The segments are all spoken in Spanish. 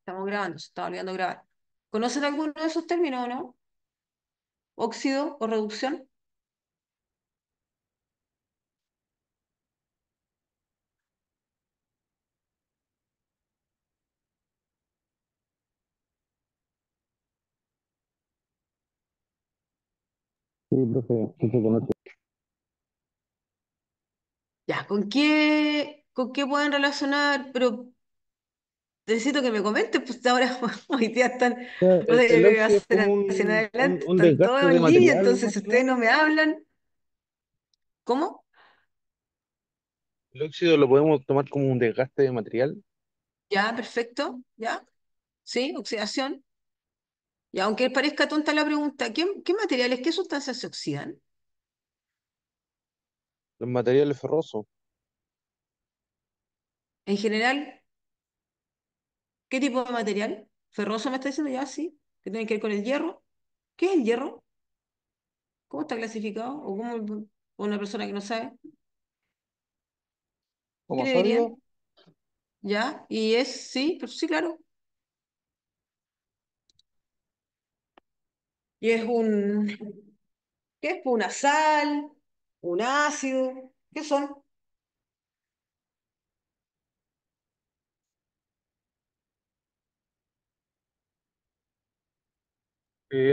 Estamos grabando, se está olvidando grabar. ¿Conocen alguno de esos términos o no? ¿Óxido o reducción? Sí, profe, sí se conoce. Ya, con qué pueden relacionar? Pero necesito que me comenten, pues ahora hoy día están, no sé El qué voy a óxido es hacer como hacia en adelante, un están todos desgaste de en línea, material, entonces más si que ustedes nada. no me hablan, ¿cómo? El óxido lo podemos tomar como un desgaste de material. Ya, perfecto, ya, sí, oxidación. Y aunque parezca tonta la pregunta, ¿qué materiales, qué sustancias se oxidan? Los materiales ferrosos. En general, ¿qué tipo de material? ¿Ferroso me está diciendo ya? Sí, que tiene que ver con el hierro. ¿Qué es el hierro? ¿Cómo está clasificado? ¿O cómo una persona que no sabe? ¿Qué Como le sólido, dirían? ¿Ya? Y es, sí, pero sí, claro. Y es ¿qué es? ¿Una sal? ¿Un ácido? ¿Qué son?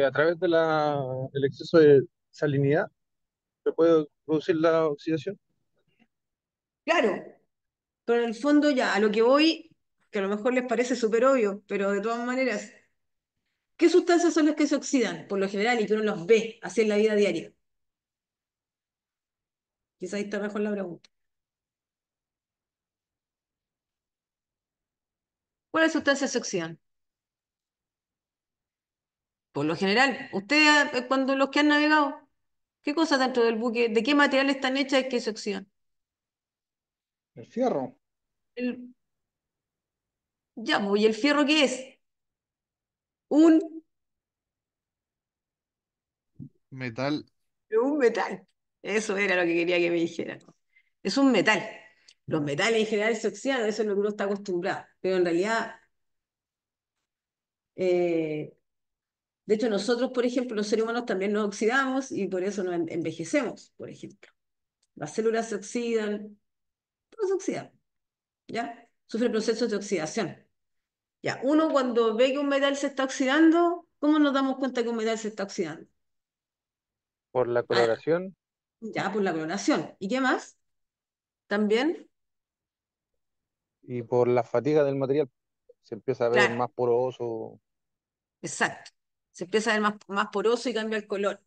a través de del exceso de salinidad se puede producir la oxidación. Claro, pero en el fondo ya, a lo que voy, que a lo mejor les parece súper obvio, pero de todas maneras, ¿qué sustancias son las que se oxidan por lo general y que uno los ve así en la vida diaria? Quizá ahí está mejor la pregunta. ¿Cuáles sustancias se oxidan? Por lo general, ustedes cuando los que han navegado, ¿qué cosas dentro del buque, de qué materiales están hechas que se oxidan? El fierro. El- ya, pues, ¿y el fierro qué es? Un, Metal. un metal. Eso era lo que quería que me dijeran. Es un metal. Los metales en general se oxidan, eso es lo que uno está acostumbrado. Pero en realidad, eh, de hecho, nosotros, por ejemplo, los seres humanos también nos oxidamos y por eso nos envejecemos, por ejemplo. Las células se oxidan, todo se oxida, ¿ya? Sufre procesos de oxidación. Ya, uno cuando ve que un metal se está oxidando, ¿cómo nos damos cuenta que un metal se está oxidando? Por la Ah, coloración ya, por la cloración. ¿Y qué más? También, y por la fatiga del material. Se empieza a ver claro, más poroso. exacto. Se empieza a ver más poroso y cambia el color.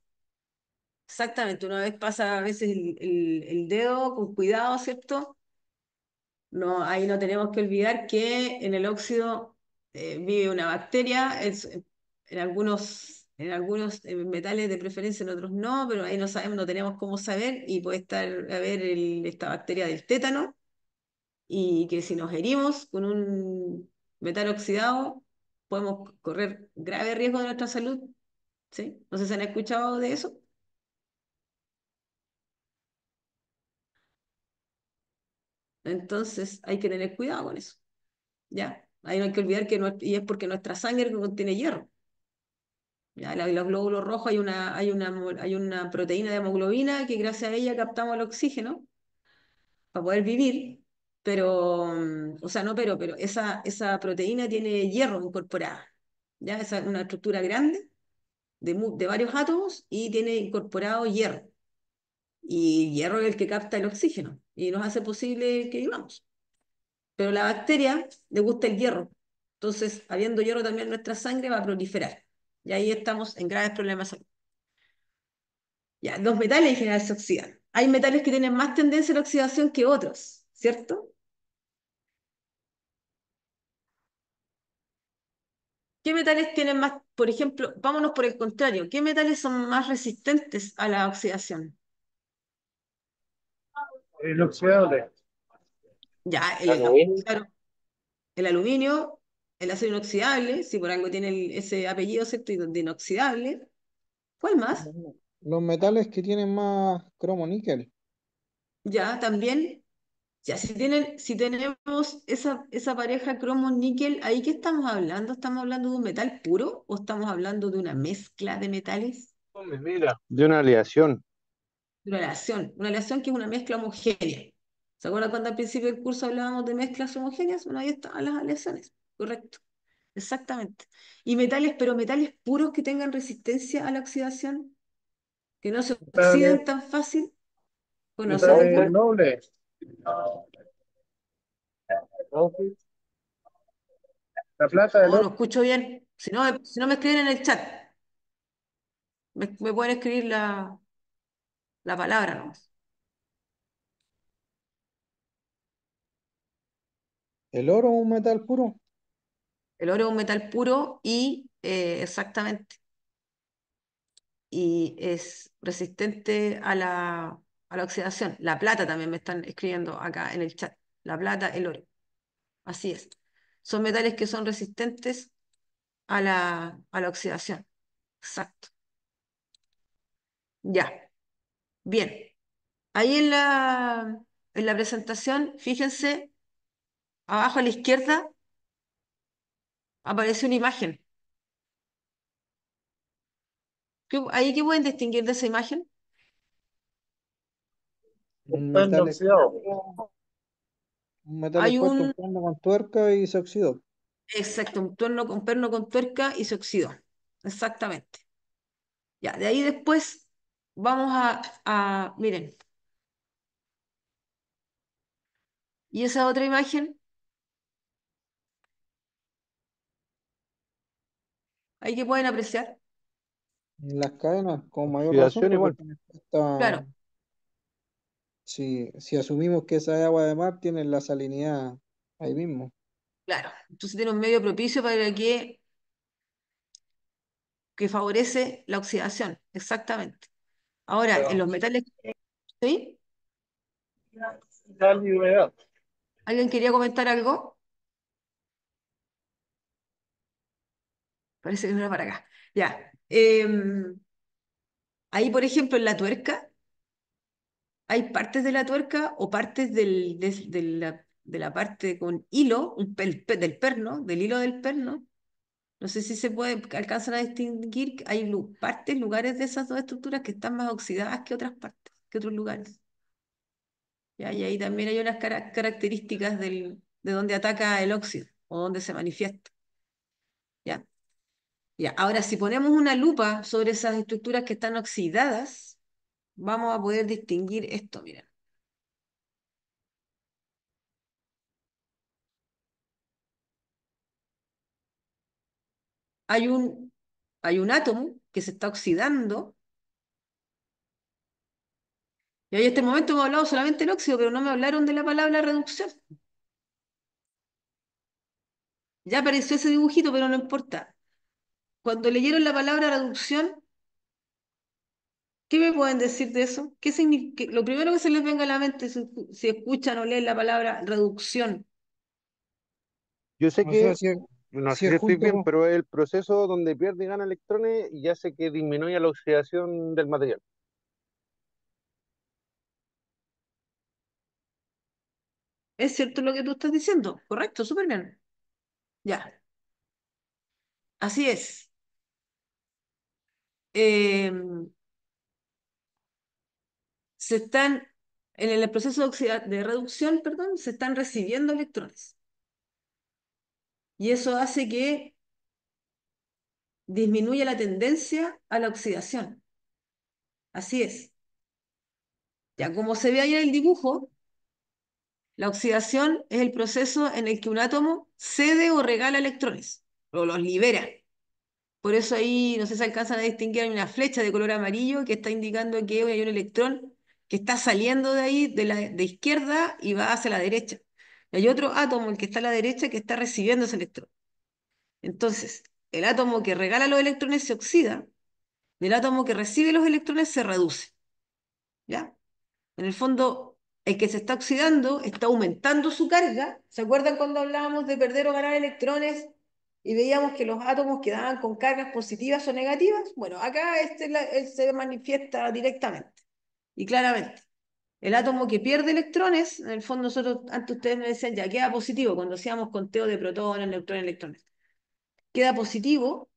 Exactamente, una vez pasa a veces el dedo con cuidado, ¿cierto? No, ahí no tenemos que olvidar que en el óxido vive una bacteria, en algunos metales de preferencia, en otros no, pero ahí no sabemos, no tenemos cómo saber y puede estar a ver esta bacteria del tétano y que si nos herimos con un metal oxidado podemos correr grave riesgo de nuestra salud, ¿sí? No sé si han escuchado de eso. Entonces hay que tener cuidado con eso, ¿ya? Ahí no hay que olvidar que y es porque nuestra sangre contiene hierro. Ya, los glóbulos rojos hay una proteína de hemoglobina que gracias a ella captamos el oxígeno para poder vivir, pero, o sea, no, pero esa proteína tiene hierro incorporada. ¿Ya? Esa es una estructura grande de varios átomos y tiene incorporado hierro. Y hierro es el que capta el oxígeno y nos hace posible que vivamos. Pero la bacteria le gusta el hierro. Entonces, habiendo hierro también en nuestra sangre, va a proliferar. Y ahí estamos en graves problemas. Ya, los metales en general se oxidan. Hay metales que tienen más tendencia a la oxidación que otros, ¿cierto? ¿Qué metales tienen más, por ejemplo, vámonos por el contrario, ¿qué metales son más resistentes a la oxidación? Inoxidable. Ya, Aluminio. claro, el aluminio, el acero inoxidable, si por algo tiene ese apellido, ¿cierto? Y de inoxidable. ¿Cuál más? Los metales que tienen más cromo níquel. Ya, también. Ya, si tenemos esa pareja cromo-níquel, ¿ahí qué estamos hablando? ¿Estamos hablando de un metal puro o estamos hablando de una mezcla de metales? Hombre, mira. De una aleación. Una aleación que es una mezcla homogénea. ¿Se acuerdan cuando al principio del curso hablábamos de mezclas homogéneas? Bueno, ahí están las aleaciones, correcto, exactamente. Y metales, pero metales puros que tengan resistencia a la oxidación, que no se Metales, oxiden tan fácil, ¿conoces metales alguno? nobles. ¿No? La plata del No, oro. no escucho bien. Si no me escriben en el chat, me pueden escribir la palabra nomás. ¿El oro es un metal puro? El oro es un metal puro y exactamente, y es resistente a la oxidación. La plata también me están escribiendo acá en el chat. La plata, el oro. Así es. Son metales que son resistentes a la oxidación. Exacto. Ya. Bien. Ahí en la presentación, fíjense, abajo a la izquierda aparece una imagen. ¿Ahí qué pueden distinguir de esa imagen? Un metal oxidado. Un metal Hay expuesto a un un, plano con tuerca y se oxidó. exacto, un perno con tuerca y se oxidó. Exactamente. Ya, de ahí después vamos miren, y esa otra imagen, ahí que pueden apreciar. En las cadenas, con mayor razón, Oxidación porque igual. tiene esta, Claro, si asumimos que esa es agua de mar, tiene la salinidad ahí mismo. claro. Entonces tiene un medio propicio para que favorece la oxidación. Exactamente. Ahora, en los metales, ¿sí? Sal y humedad. ¿Alguien quería comentar algo? Parece que no era para acá. Ya. Ahí, por ejemplo, en la tuerca, hay partes de la tuerca o partes de la parte con hilo, del perno, del hilo del perno. No sé si se puede, alcanzan a distinguir que hay partes, lugares de esas dos estructuras que están más oxidadas que otras partes, que otros lugares. ¿Ya? Y ahí también hay unas características de donde ataca el óxido o donde se manifiesta. ¿Ya? Ya. Ahora, si ponemos una lupa sobre esas estructuras que están oxidadas, vamos a poder distinguir esto, miren. Hay un, hay un átomo que se está oxidando, y hoy en este momento hemos hablado solamente del óxido, pero no me hablaron de la palabra reducción. Ya apareció ese dibujito, pero no importa. Cuando leyeron la palabra reducción, ¿qué me pueden decir de eso? ¿Qué significa? Lo primero que se les venga a la mente si escuchan o leen la palabra reducción. Yo sé O sea, que, no si sé es si estoy junto bien, con, pero es el proceso donde pierde y gana electrones y hace que disminuya la oxidación del material. ¿Es cierto lo que tú estás diciendo? Correcto, súper bien. Ya, así es. Eh, se están, en el proceso de reducción, perdón, se están recibiendo electrones. Y eso hace que disminuya la tendencia a la oxidación. Así es. Ya como se ve ahí en el dibujo, la oxidación es el proceso en el que un átomo cede o regala electrones, o los libera. Por eso ahí, no sé si alcanzan a distinguir, hay una flecha de color amarillo que está indicando que hay un electrón que está saliendo de ahí, de izquierda, y va hacia la derecha. Y hay otro átomo, el que está a la derecha, que está recibiendo ese electrón. Entonces, el átomo que regala los electrones se oxida, y el átomo que recibe los electrones se reduce. ¿Ya? En el fondo, el que se está oxidando está aumentando su carga. ¿Se acuerdan cuando hablábamos de perder o ganar electrones y veíamos que los átomos quedaban con cargas positivas o negativas? Bueno, acá él se manifiesta directamente y claramente. El átomo que pierde electrones, en el fondo nosotros, antes ustedes me decían, ya queda positivo, cuando hacíamos conteo de protones, neutrones, electrones. Queda positivo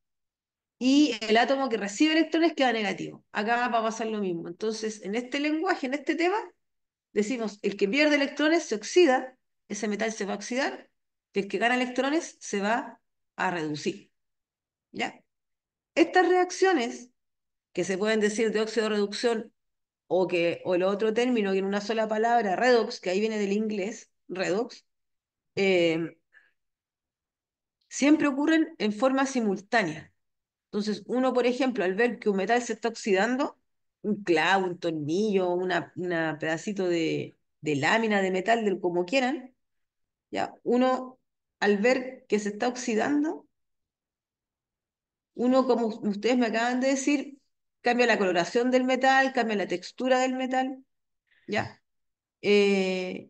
y el átomo que recibe electrones queda negativo. Acá va a pasar lo mismo. Entonces, en este lenguaje, en este tema, decimos, el que pierde electrones se oxida, ese metal se va a oxidar, y el que gana electrones se va a reducir. ¿Ya? Estas reacciones, que se pueden decir de óxido-reducción, o el otro término que en una sola palabra, redox, que ahí viene del inglés, redox, eh, siempre ocurren en forma simultánea. Entonces, uno, por ejemplo, al ver que un metal se está oxidando, un clavo, un tornillo, una pedacito de lámina de metal, del como quieran, ¿ya? Uno, al ver que se está oxidando, uno, como ustedes me acaban de decir, cambia la coloración del metal, cambia la textura del metal, ¿ya? Eh,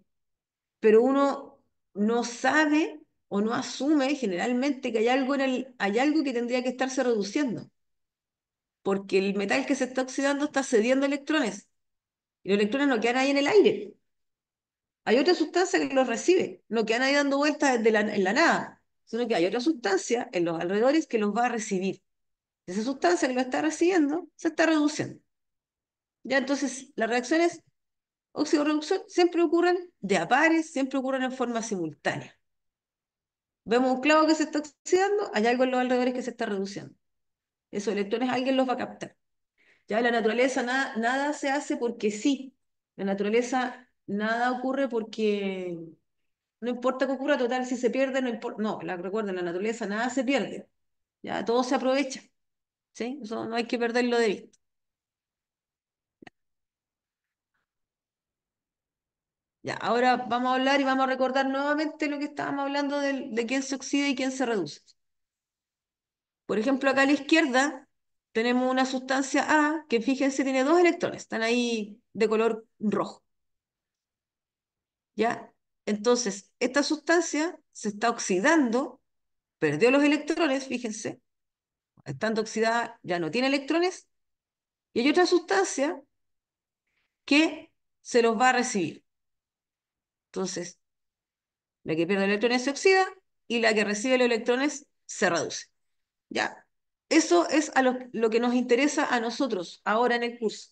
pero uno no sabe o no asume generalmente que hay algo que tendría que estarse reduciendo, porque el metal que se está oxidando está cediendo electrones, y los electrones no quedan ahí en el aire. Hay otra sustancia que los recibe, no quedan ahí dando vueltas en la nada, sino que hay otra sustancia en los alrededores que los va a recibir. Esa sustancia que lo está recibiendo se está reduciendo. Ya entonces, las reacciones óxido-reducción siempre ocurren de a pares, siempre ocurren en forma simultánea. Vemos un clavo que se está oxidando, hay algo en los alrededores que se está reduciendo. Esos electrones alguien los va a captar. Ya en la naturaleza nada se hace porque sí. En la naturaleza nada ocurre porque no importa que ocurra, total, si se pierde, no importa. No, recuerden, en la naturaleza nada se pierde. Ya todo se aprovecha. ¿Sí? Eso no hay que perderlo de vista. Ya, ahora vamos a hablar y vamos a recordar nuevamente lo que estábamos hablando de quién se oxida y quién se reduce. Por ejemplo, acá a la izquierda tenemos una sustancia A que fíjense tiene dos electrones, están ahí de color rojo, ¿ya? Entonces, esta sustancia se está oxidando, perdió los electrones, fíjense, estando oxidada ya no tiene electrones, y hay otra sustancia que se los va a recibir. Entonces, la que pierde electrones se oxida y la que recibe los electrones se reduce, ¿ya? Eso es lo que nos interesa a nosotros ahora en el curso.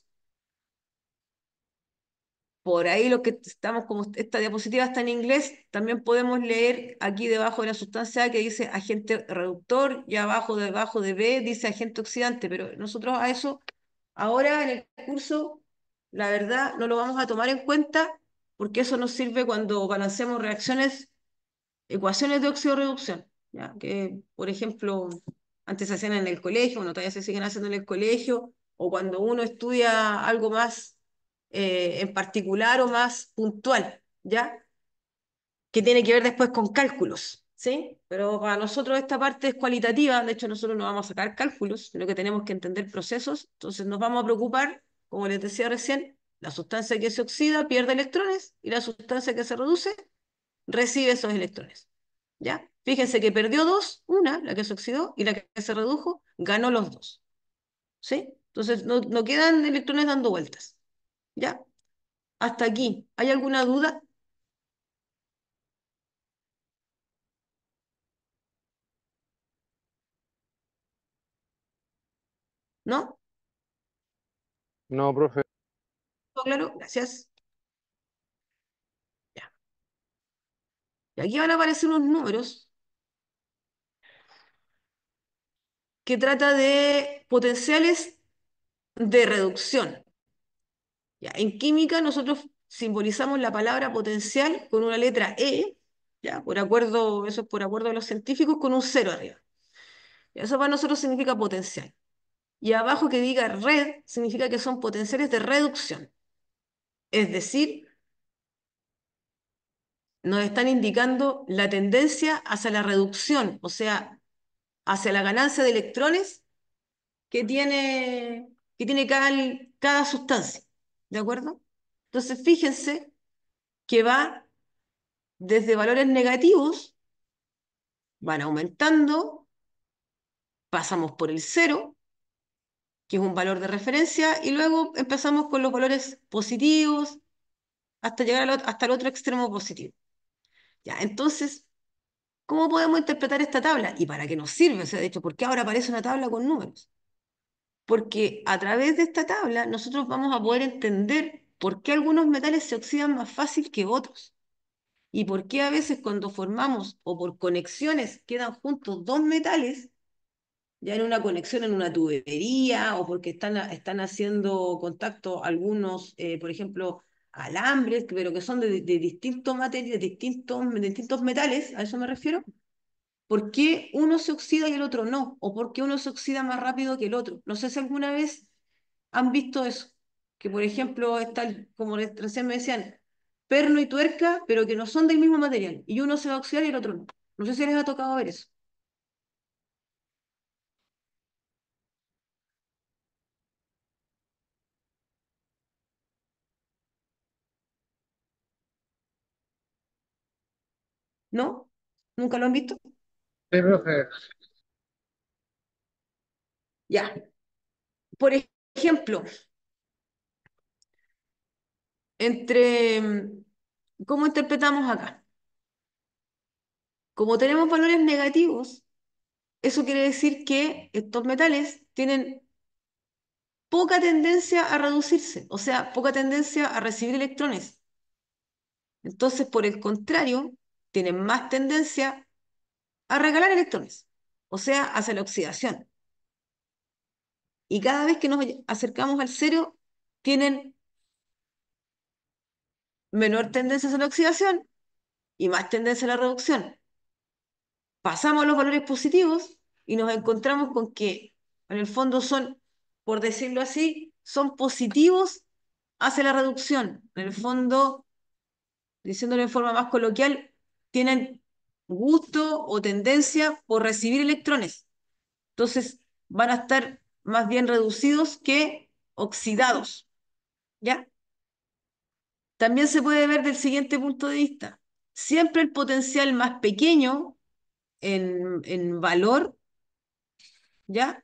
Por ahí lo que estamos, como esta diapositiva está en inglés, también podemos leer aquí debajo de la sustancia A que dice agente reductor y abajo, debajo de B dice agente oxidante, pero nosotros a eso ahora en el curso, la verdad, no lo vamos a tomar en cuenta porque eso nos sirve cuando balanceamos reacciones, ecuaciones de óxido-reducción, ¿ya? Que, por ejemplo, antes se hacían en el colegio, bueno, todavía se siguen haciendo en el colegio, o cuando uno estudia algo más en particular o más puntual, ¿ya? Que tiene que ver después con cálculos, ¿sí? Pero para nosotros esta parte es cualitativa, de hecho nosotros no vamos a sacar cálculos, sino que tenemos que entender procesos, entonces nos vamos a preocupar, como les decía recién, la sustancia que se oxida pierde electrones y la sustancia que se reduce recibe esos electrones, ¿ya? Fíjense que perdió dos, una, la que se oxidó, y la que se redujo, ganó los dos, ¿sí? Entonces no quedan electrones dando vueltas, ¿ya? Hasta aquí. ¿Hay alguna duda? ¿No? No, profe. ¿Todo claro? Gracias. Ya. Y aquí van a aparecer unos números que trata de potenciales de reducción. Ya. En química nosotros simbolizamos la palabra potencial con una letra E, ya, por acuerdo, eso es por acuerdo de los científicos, con un cero arriba. Eso para nosotros significa potencial. Y abajo que diga red significa que son potenciales de reducción. Es decir, nos están indicando la tendencia hacia la reducción, o sea, hacia la ganancia de electrones que tiene cada sustancia. ¿De acuerdo? Entonces, fíjense que va desde valores negativos, van aumentando, pasamos por el cero, que es un valor de referencia, y luego empezamos con los valores positivos, hasta llegar hasta el otro extremo positivo. Ya, entonces, ¿cómo podemos interpretar esta tabla? ¿Y para qué nos sirve? O sea, de hecho, ¿por qué ahora aparece una tabla con números? Porque a través de esta tabla nosotros vamos a poder entender por qué algunos metales se oxidan más fácil que otros. Y por qué a veces cuando formamos o por conexiones quedan juntos dos metales, ya en una conexión en una tubería o porque están haciendo contacto algunos, por ejemplo, alambres, pero que son de distintos materiales, de distintos metales, a eso me refiero. ¿Por qué uno se oxida y el otro no? ¿O por qué uno se oxida más rápido que el otro? No sé si alguna vez han visto eso. Que, por ejemplo, está, como recién me decían, perno y tuerca, pero que no son del mismo material. Y uno se va a oxidar y el otro no. No sé si les ha tocado ver eso. ¿No? ¿Nunca lo han visto? Sí, profe. Ya. Por ejemplo, entre... ¿Cómo interpretamos acá? Como tenemos valores negativos, eso quiere decir que estos metales tienen poca tendencia a reducirse, o sea, poca tendencia a recibir electrones. Entonces, por el contrario, tienen más tendencia a regalar electrones, o sea, hacia la oxidación. Y cada vez que nos acercamos al cero, tienen menor tendencia hacia la oxidación y más tendencia a la reducción. Pasamos a los valores positivos y nos encontramos con que, en el fondo, son, por decirlo así, son positivos hacia la reducción. En el fondo, diciéndolo en forma más coloquial, tienen gusto o tendencia por recibir electrones. Entonces van a estar más bien reducidos que oxidados, ¿ya? También se puede ver del siguiente punto de vista. Siempre el potencial más pequeño en valor, ¿ya?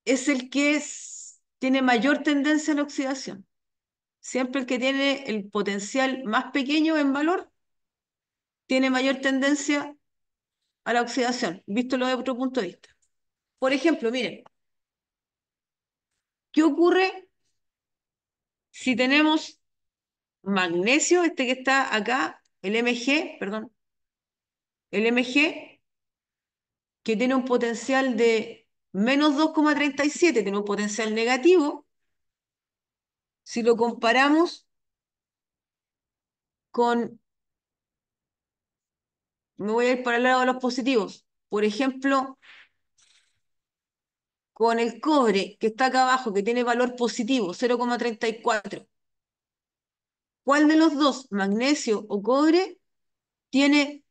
Es el que tiene mayor tendencia a la oxidación. Siempre el que tiene el potencial más pequeño en valor tiene mayor tendencia a la oxidación, visto desde otro punto de vista. Por ejemplo, miren, ¿qué ocurre si tenemos magnesio, este que está acá, el Mg, perdón, el Mg, que tiene un potencial de menos 2,37, tiene un potencial negativo, si lo comparamos con, me voy a ir para el lado de los positivos, por ejemplo, con el cobre, que está acá abajo, que tiene valor positivo, 0,34. ¿Cuál de los dos, magnesio o cobre, tiene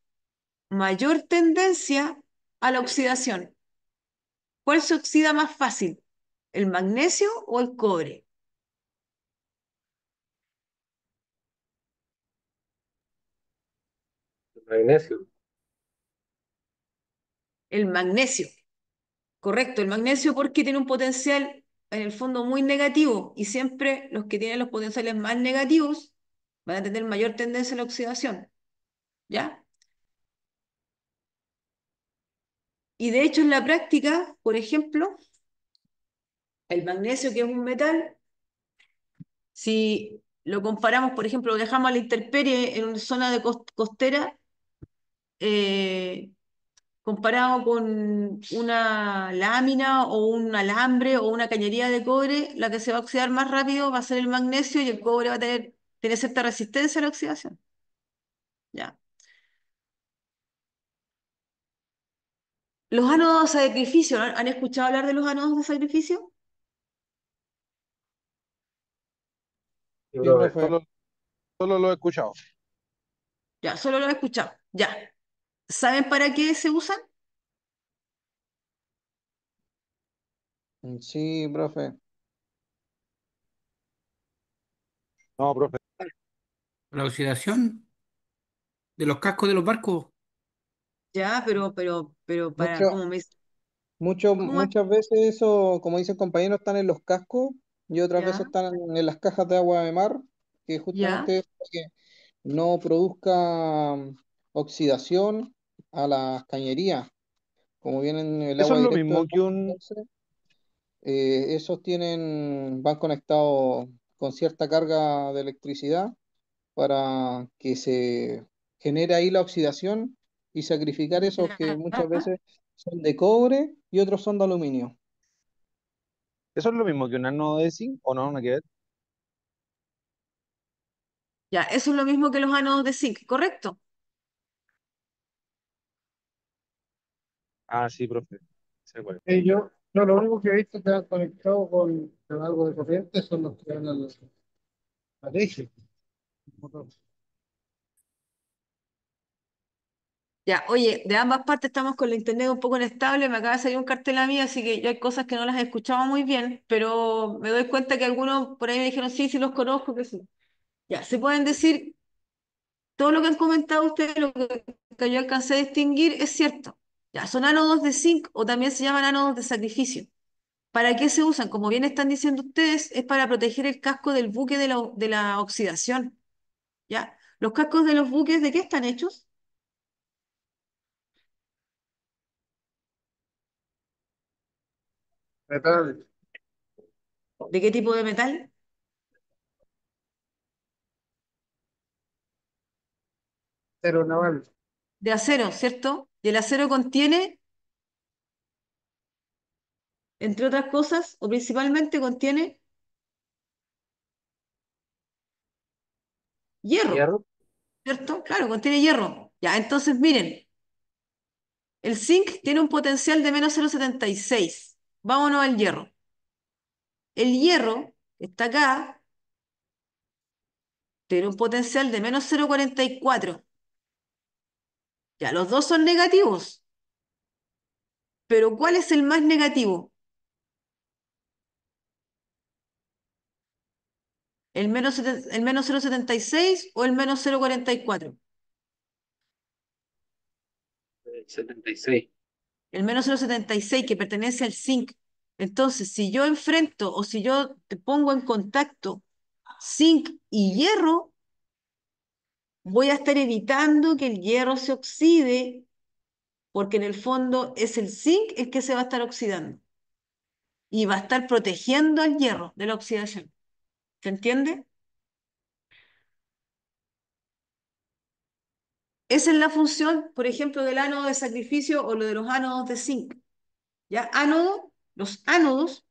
mayor tendencia a la oxidación? ¿Cuál se oxida más fácil? ¿El magnesio o el cobre? Magnesio. El magnesio, correcto. El magnesio porque tiene un potencial en el fondo muy negativo y siempre los que tienen los potenciales más negativos van a tener mayor tendencia a la oxidación, ¿ya? Y de hecho en la práctica, por ejemplo, el magnesio que es un metal, si lo comparamos, por ejemplo, lo dejamos a la intemperie en una zona de costera, eh, comparado con una lámina o un alambre o una cañería de cobre, la que se va a oxidar más rápido va a ser el magnesio y el cobre va a tener cierta resistencia a la oxidación. ¿Ya? Los ánodos de sacrificio, ¿han escuchado hablar de los ánodos de sacrificio? Sí, Sí, profe. profe. Solo lo he escuchado. Ya, solo lo he escuchado. Ya. ¿Saben para qué se usan? Sí, profe. No, profe. La oxidación de los cascos de los barcos. Ya, pero para, Mucho, ¿cómo me cómo es? muchas veces eso, como dicen compañeros, están en los cascos y otras veces Ya, están en las cajas de agua de mar que ¿Ya? justamente es para que no produzca oxidación a las cañerías, como vienen el Eso agua es lo directo del mismo que mar. un, Entonces, esos van conectados con cierta carga de electricidad para que se genere ahí la oxidación y sacrificar esos que muchas ¿Ya? veces son de cobre y otros son de aluminio. eso es lo mismo que un ánodo de zinc, ¿o no? ¿No que ver? Ya, eso es lo mismo que los ánodos de zinc, ¿correcto? Ah, sí, profe. Sí, bueno. Yo, no, lo único que he visto que han conectado con algo de corriente son los que van al eje. Ya, oye, de ambas partes estamos con la internet un poco inestable, me acaba de salir un cartel a mí, así que yo hay cosas que no las he escuchado muy bien, pero me doy cuenta que algunos por ahí me dijeron, sí, sí los conozco, que sí. Ya, se pueden decir, todo lo que han comentado ustedes, lo que yo alcancé a distinguir es cierto. Ya, son ánodos de zinc o también se llaman ánodos de sacrificio. ¿Para qué se usan? Como bien están diciendo ustedes, es para proteger el casco del buque de la oxidación. ¿Ya? ¿Los cascos de los buques de qué están hechos? Metal, ¿De qué tipo de metal? aeronaval, De acero, ¿cierto? Y el acero contiene, entre otras cosas, o principalmente contiene hierro, Hierro. ¿cierto? Claro, contiene hierro. Ya, entonces miren, el zinc tiene un potencial de -0,76. Vámonos al hierro. El hierro, que está acá, tiene un potencial de -0,44. Ya, los dos son negativos, pero ¿cuál es el más negativo? ¿El -0,76 o el -0,44? 76. El -0,76 que pertenece al zinc. Entonces, si yo enfrento o si yo te pongo en contacto zinc y hierro, voy a estar evitando que el hierro se oxide, porque en el fondo es el zinc el que se va a estar oxidando y va a estar protegiendo al hierro de la oxidación. ¿Se entiende? Esa es la función, por ejemplo, del ánodo de sacrificio o lo de los ánodos de zinc. ¿Ya? Ánodo, los ánodos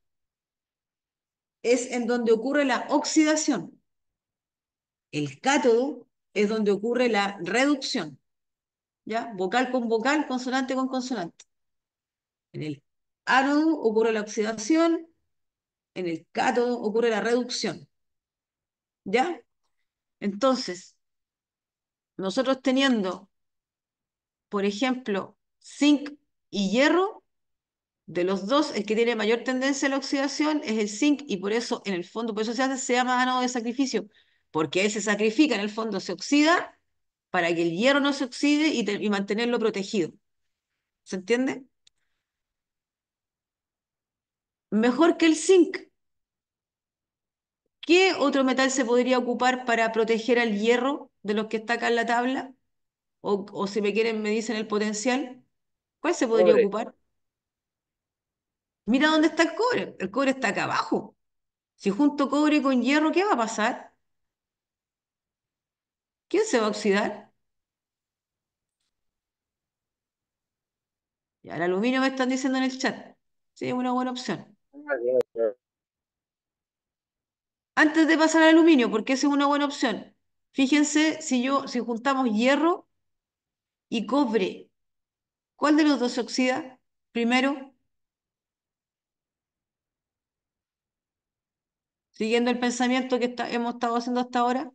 es en donde ocurre la oxidación. El cátodo es donde ocurre la reducción, ¿ya? Vocal con vocal, consonante con consonante. En el ánodo ocurre la oxidación, en el cátodo ocurre la reducción, ¿ya? Entonces, nosotros teniendo, por ejemplo, zinc y hierro, de los dos, el que tiene mayor tendencia a la oxidación es el zinc y por eso, en el fondo, por eso se llama ánodo de sacrificio, porque él se sacrifica, en el fondo se oxida para que el hierro no se oxide y mantenerlo protegido. ¿Se entiende? Mejor que el zinc. ¿Qué otro metal se podría ocupar para proteger al hierro de los que está acá en la tabla? O si me quieren, me dicen el potencial. ¿Cuál se podría Cobre. ocupar? Mira dónde está el cobre. El cobre está acá abajo. Si junto cobre con hierro, ¿qué va a pasar? ¿Quién se va a oxidar? Ya, el aluminio me están diciendo en el chat. Sí, es una buena opción. Ah, ya, ya. Antes de pasar al aluminio, porque esa es una buena opción. Fíjense si juntamos hierro y cobre, ¿cuál de los dos se oxida primero? Siguiendo el pensamiento que hemos estado haciendo hasta ahora.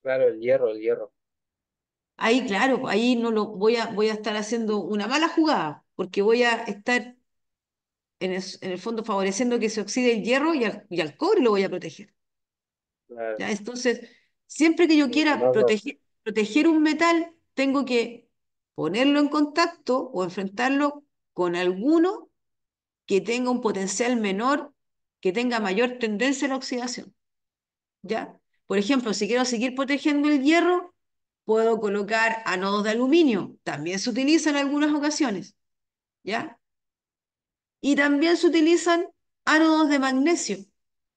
Claro, el hierro, el hierro. Ahí, claro, ahí no lo voy a estar haciendo una mala jugada, porque voy a estar en el fondo favoreciendo que se oxide el hierro y al cobre lo voy a proteger. Claro. ¿Ya? Entonces, siempre que yo Los quiera demás no. proteger un metal, tengo que ponerlo en contacto o enfrentarlo con alguno que tenga un potencial menor, que tenga mayor tendencia a la oxidación. ¿Ya? Por ejemplo, si quiero seguir protegiendo el hierro, puedo colocar ánodos de aluminio. También se utiliza en algunas ocasiones, ¿ya? Y también se utilizan ánodos de magnesio.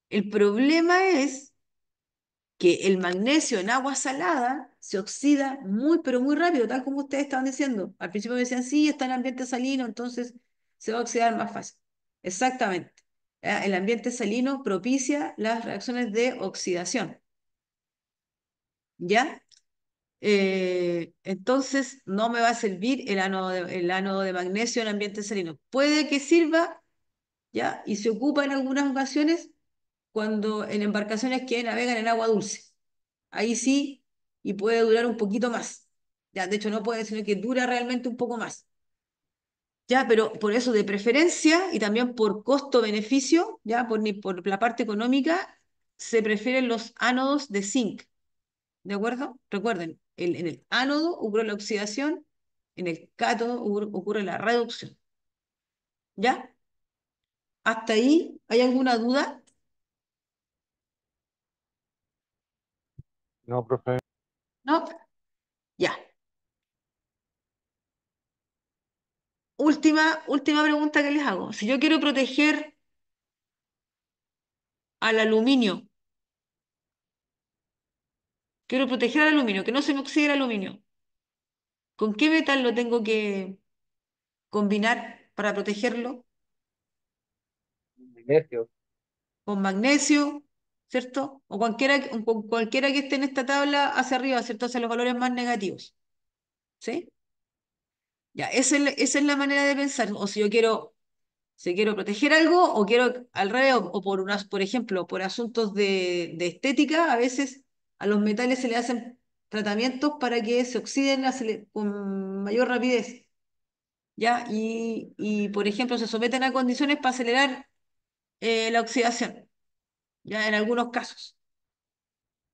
El problema es que el magnesio en agua salada se oxida muy, pero muy rápido, tal como ustedes estaban diciendo. Al principio me decían, sí, está en ambiente salino, entonces se va a oxidar más fácil. Exactamente. El ambiente salino propicia las reacciones de oxidación. ¿Ya? Entonces no me va a servir el ánodo de magnesio en ambiente salino. Puede que sirva, ¿ya? Y se ocupa en algunas ocasiones cuando en embarcaciones que navegan en agua dulce. Ahí sí, y puede durar un poquito más. Ya, de hecho, no puede, sino que dura realmente un poco más. Ya, pero por eso de preferencia y también por costo-beneficio, ya, por la parte económica, se prefieren los ánodos de zinc. ¿De acuerdo? Recuerden, en el ánodo ocurre la oxidación, en el cátodo ocurre la reducción. ¿Ya? ¿Hasta ahí hay alguna duda? No, profe. ¿No? Ya. Última pregunta que les hago. Si yo quiero proteger al aluminio, quiero proteger al aluminio, que no se me oxide el aluminio, ¿con qué metal lo tengo que combinar para protegerlo? Magnesio. Con magnesio, ¿cierto? O con cualquiera que esté en esta tabla hacia arriba, ¿cierto? Hacia los valores más negativos. ¿Sí? Ya, esa es la manera de pensar. O si quiero proteger algo, o quiero al revés, o por ejemplo, por asuntos de estética, a veces a los metales se le hacen tratamientos para que se oxiden con mayor rapidez. ¿Ya? Por ejemplo, se someten a condiciones para acelerar la oxidación, ¿ya? En algunos casos.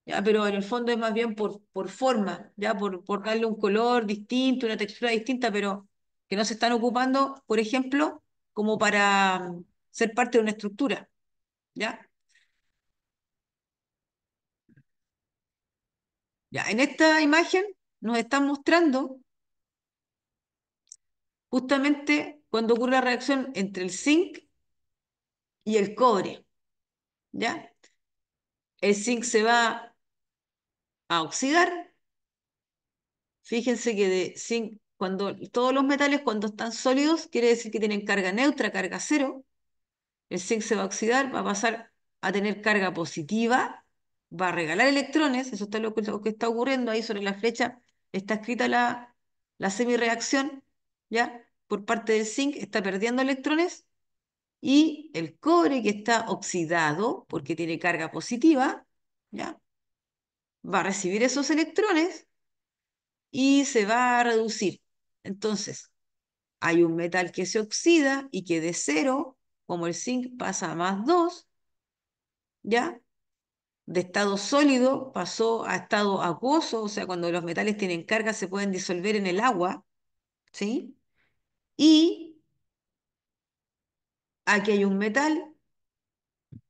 ¿Ya? Pero en el fondo es más bien por forma, ¿ya? Por darle un color distinto, una textura distinta, pero que no se están ocupando, por ejemplo, como para ser parte de una estructura, ¿ya? Ya, en esta imagen nos están mostrando justamente cuando ocurre la reacción entre el zinc y el cobre, ¿ya? El zinc se va a oxidar. Fíjense que de zinc, todos los metales cuando están sólidos, quiere decir que tienen carga neutra, carga cero. El zinc se va a oxidar, va a pasar a tener carga positiva, va a regalar electrones, eso está lo que está ocurriendo ahí sobre la flecha, está escrita la semireacción, ¿ya? Por parte del zinc, está perdiendo electrones, y el cobre que está oxidado, porque tiene carga positiva, ¿ya? Va a recibir esos electrones y se va a reducir. Entonces, hay un metal que se oxida y que de cero, como el zinc, pasa a +2, ¿ya? De estado sólido pasó a estado acuoso, o sea, cuando los metales tienen carga se pueden disolver en el agua, ¿sí? Y aquí hay un metal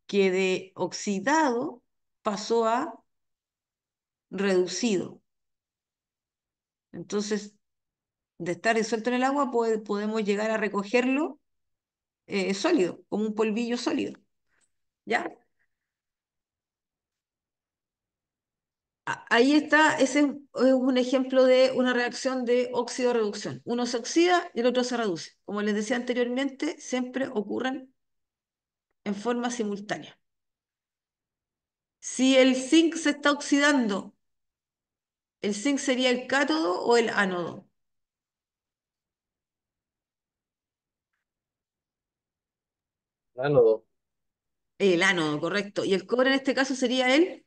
que de oxidado pasó a reducido. Entonces, de estar disuelto en el agua, podemos llegar a recogerlo sólido, como un polvillo sólido, ¿ya? Ahí está, ese es un ejemplo de una reacción de óxido-reducción. Uno se oxida y el otro se reduce. Como les decía anteriormente, siempre ocurren en forma simultánea. Si el zinc se está oxidando, ¿el zinc sería el cátodo o el ánodo? Ánodo. El ánodo, correcto. Y el cobre en este caso sería el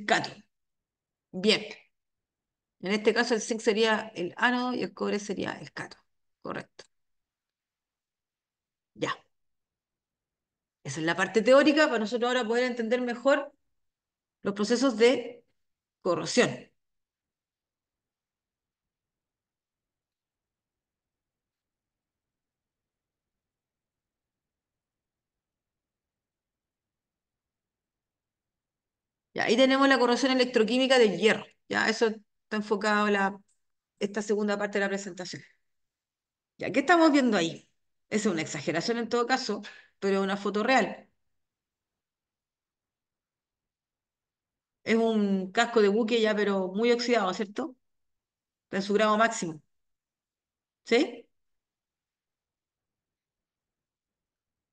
cátodo. Bien. En este caso el zinc sería el ánodo y el cobre sería el cátodo. Correcto. Ya. Esa es la parte teórica para nosotros ahora poder entender mejor los procesos de corrosión. Ya, ahí tenemos la corrosión electroquímica del hierro. Ya, eso está enfocado en esta segunda parte de la presentación. Ya, ¿qué estamos viendo ahí? Esa es una exageración en todo caso, pero es una foto real. Es un casco de buque ya, pero muy oxidado, ¿cierto? Está en su grado máximo. ¿Sí?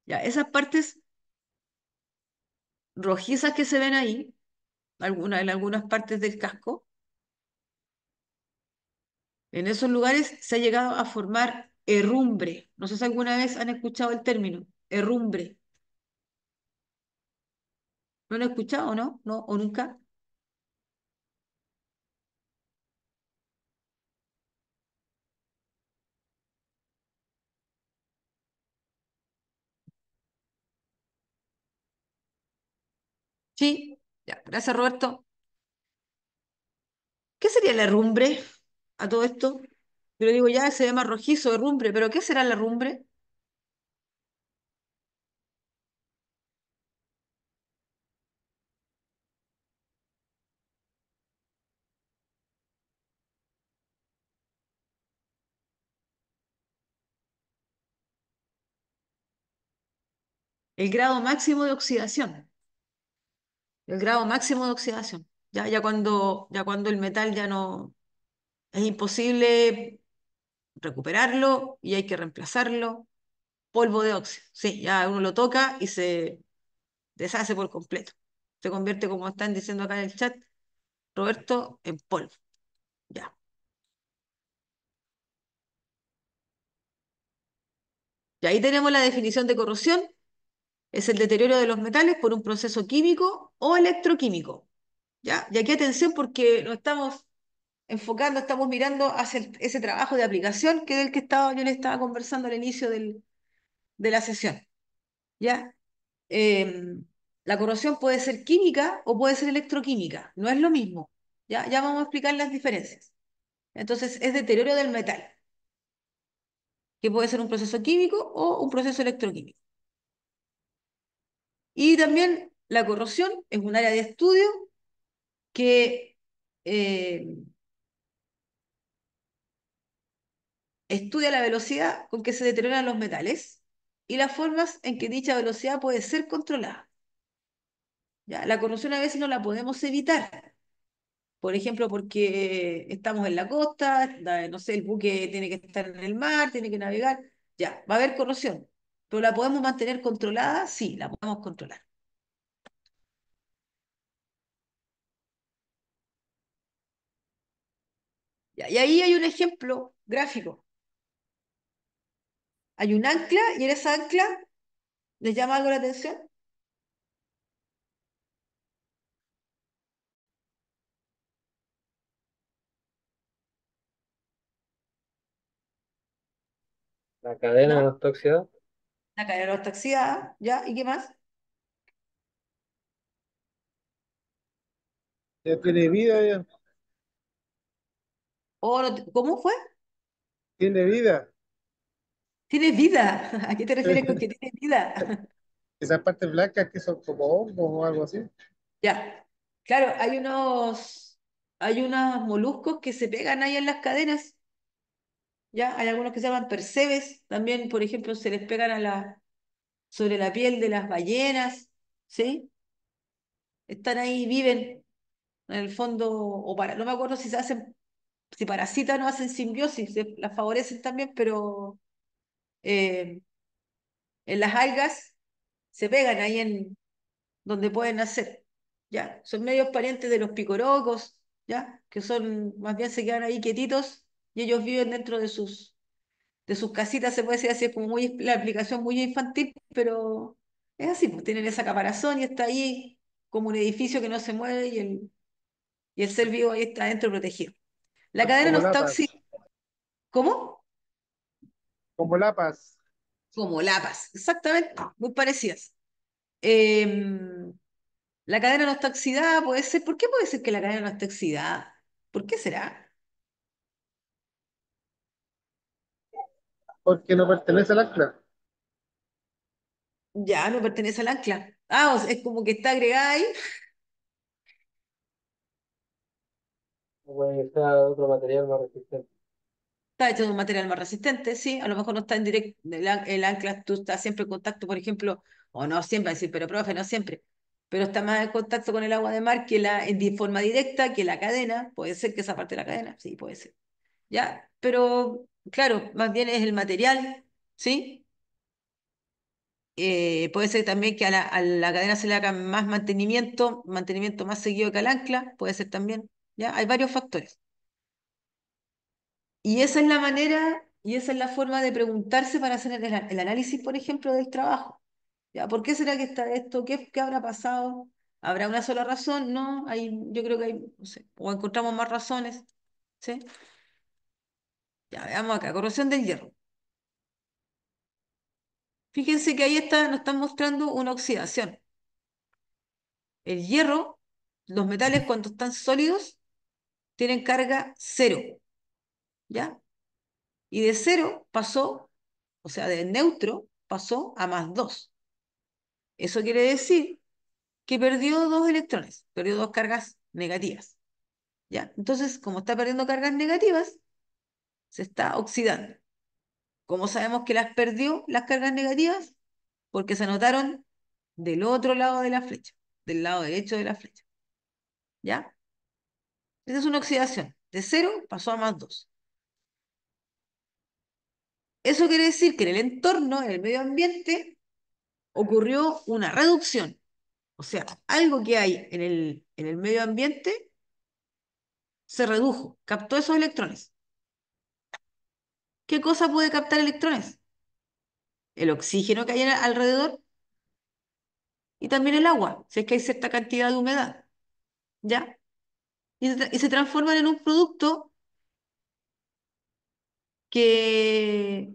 Ya, esas partes rojizas que se ven ahí, en algunas partes del casco, en esos lugares se ha llegado a formar herrumbre. No sé si alguna vez han escuchado el término, herrumbre. ¿No lo han escuchado, no? ¿No? ¿O nunca? Sí. Ya, gracias, Roberto. ¿Qué sería la herrumbre a todo esto? Yo le digo, ya se ve más rojizo, herrumbre, pero ¿qué será la herrumbre? El grado máximo de oxidación. El grado máximo de oxidación. Ya cuando el metal ya no es imposible recuperarlo y hay que reemplazarlo. Polvo de óxido. Sí, ya uno lo toca y se deshace por completo. Se convierte, como están diciendo acá en el chat, Roberto, en polvo. Ya. Y ahí tenemos la definición de corrosión. Es el deterioro de los metales por un proceso químico o electroquímico. ¿Ya? Y aquí atención porque nos estamos enfocando, estamos mirando hacia ese trabajo de aplicación que del que yo le estaba conversando al inicio de la sesión. ¿Ya? Em, la corrosión puede ser química o puede ser electroquímica, no es lo mismo. Ya vamos a explicar las diferencias. Entonces, es deterioro del metal, que puede ser un proceso químico o un proceso electroquímico. Y también la corrosión es un área de estudio que eh, estudia la velocidad con que se deterioran los metales y las formas en que dicha velocidad puede ser controlada. ¿Ya? La corrosión a veces no la podemos evitar, por ejemplo, porque estamos en la costa, no sé, el buque tiene que estar en el mar, tiene que navegar, ya, va a haber corrosión, pero ¿la podemos mantener controlada? Sí, la podemos controlar. Ya, y ahí hay un ejemplo gráfico. Hay un ancla y en esa ancla, ¿les llama algo la atención? La cadena ¿No? no está oxidada. La cadena no está oxidada, ¿ya? ¿Y qué más? Ya tiene vida, ya. ¿Cómo fue? Tiene vida. Tiene vida. ¿A qué te refieres con que tiene vida? Esas partes blancas que son como hongos o algo así. Ya. Claro, hay unos moluscos que se pegan ahí en las cadenas. ¿Ya? Hay algunos que se llaman percebes, también, por ejemplo, se les pegan sobre la piel de las ballenas, ¿sí? Están ahí, viven en el fondo, no me acuerdo si parasitan o hacen simbiosis, las favorecen también, pero eh, en las algas se pegan ahí en donde pueden nacer, ¿ya? Son medios parientes de los picorocos, ¿ya? Que son, más bien se quedan ahí quietitos y ellos viven dentro de sus casitas, se puede decir así, es como la aplicación muy infantil, pero es así, pues tienen esa caparazón y está ahí como un edificio que no se mueve y el ser vivo ahí está adentro protegido. La Son cadena no como está lapas. oxidada. ¿Cómo? Como lapas. Como lapas, exactamente, muy parecidas. Em, la cadena no está oxidada, puede ser. ¿Por qué puede ser que la cadena no esté oxidada? ¿Por qué será? Porque no pertenece al ancla. Ya no pertenece al ancla. Ah, o sea, es como que está agregada ahí. puede que sea otro material más resistente. Está hecho de un material más resistente, sí, a lo mejor no está en directo, el ancla, tú estás siempre en contacto, por ejemplo, o no siempre, decir, pero profe, no siempre, pero está más en contacto con el agua de mar que de forma directa que la cadena, puede ser que esa parte de la cadena, sí, puede ser, ya, pero claro, más bien es el material, ¿sí? Puede ser también que a la cadena se le haga más mantenimiento más seguido que al ancla, puede ser también, ¿ya? Hay varios factores. Y esa es la manera y esa es la forma de preguntarse para hacer el análisis, por ejemplo, del trabajo. ¿Ya? ¿Por qué será que está esto? ¿Qué habrá pasado? ¿Habrá una sola razón? No, yo creo que hay, no sé, o encontramos más razones. ¿Sí? Ya veamos acá, corrosión del hierro. Fíjense que ahí nos están mostrando una oxidación. El hierro, los metales cuando están sólidos, tienen carga cero, ¿ya? Y de cero pasó, o sea, de neutro pasó a +2. Eso quiere decir que perdió 2 electrones, perdió 2 cargas negativas, ¿ya? Entonces, como está perdiendo cargas negativas, se está oxidando. ¿Cómo sabemos que las perdió, las cargas negativas? Porque se anotaron del otro lado de la flecha, del lado derecho de la flecha, ¿ya? Esa es una oxidación. De cero pasó a +2. Eso quiere decir que en el entorno, en el medio ambiente, ocurrió una reducción. O sea, algo que hay en el medio ambiente se redujo, captó esos electrones. ¿Qué cosa puede captar electrones? El oxígeno que hay alrededor y también el agua, si es que hay cierta cantidad de humedad, ¿ya? Y se transforman en un producto que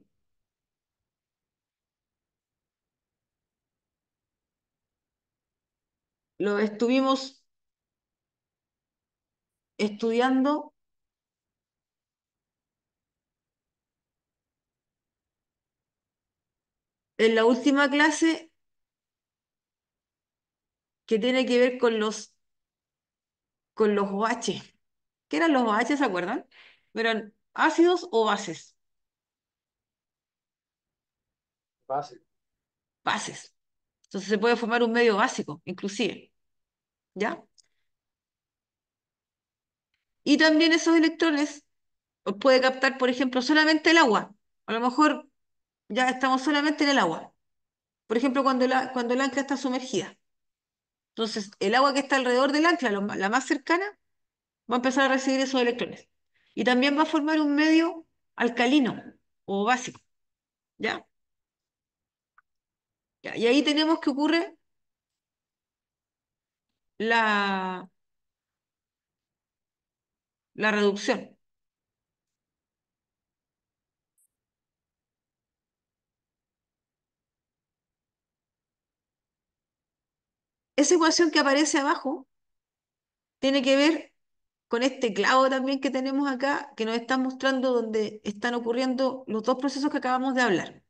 lo estuvimos estudiando en la última clase que tiene que ver con los OH. ¿Qué eran los OH, se acuerdan? ¿Eran ácidos o bases? Base. Bases. Entonces se puede formar un medio básico, inclusive, ¿ya? Y también esos electrones los puede captar, por ejemplo, solamente el agua. A lo mejor ya estamos solamente en el agua. Por ejemplo, cuando el ancla está sumergida. Entonces, el agua que está alrededor del ancla, la más cercana, va a empezar a recibir esos electrones. Y también va a formar un medio alcalino o básico, ¿ya? Ya, y ahí tenemos que ocurre la, la reducción. Esa ecuación que aparece abajo tiene que ver con este clavo también que tenemos acá, que nos está mostrando donde están ocurriendo los dos procesos que acabamos de hablar.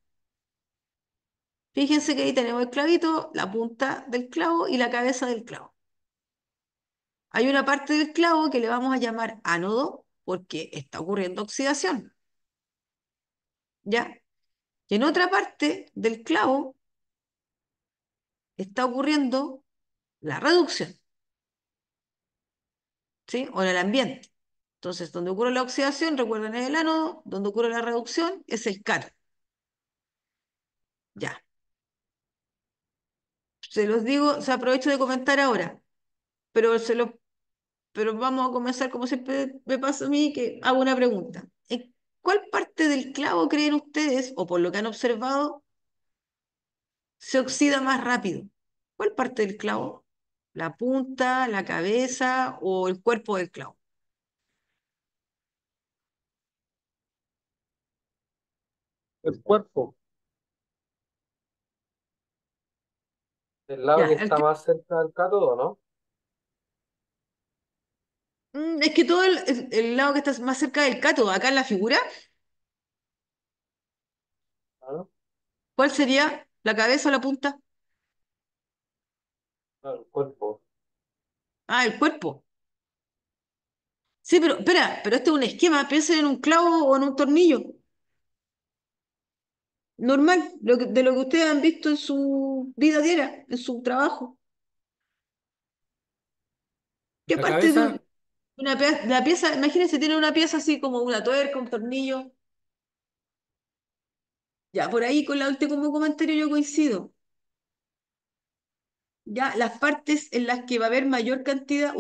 Fíjense que ahí tenemos el clavito, la punta del clavo y la cabeza del clavo. Hay una parte del clavo que le vamos a llamar ánodo porque está ocurriendo oxidación, ¿ya? Y en otra parte del clavo está ocurriendo la reducción, ¿sí? O en el ambiente. Entonces, donde ocurre la oxidación, recuerden, es el ánodo, donde ocurre la reducción es el cátodo. Ya. Se los digo, se aprovecho de comentar ahora, pero vamos a comenzar como siempre me pasa a mí, que hago una pregunta. ¿En cuál parte del clavo creen ustedes, o por lo que han observado, se oxida más rápido? ¿Cuál parte del clavo? ¿La punta, la cabeza o el cuerpo del clavo? El cuerpo, el lado Ya, que está más cerca del cátodo, ¿no? es que todo el lado que está más cerca del cátodo, acá en la figura, Claro, ¿cuál sería? ¿La cabeza o la punta? claro, el cuerpo. Ah, el cuerpo. Sí, pero espera, pero este es un esquema, piensen en un clavo o en un tornillo. Normal, de lo que ustedes han visto en su vida diaria, en su trabajo. ¿Qué La parte de cabeza, la pieza, imagínense, tiene una pieza así como una tuerca, un tornillo? Ya, por ahí con la última comentario yo coincido. Ya, las partes en las que va a haber mayor cantidad,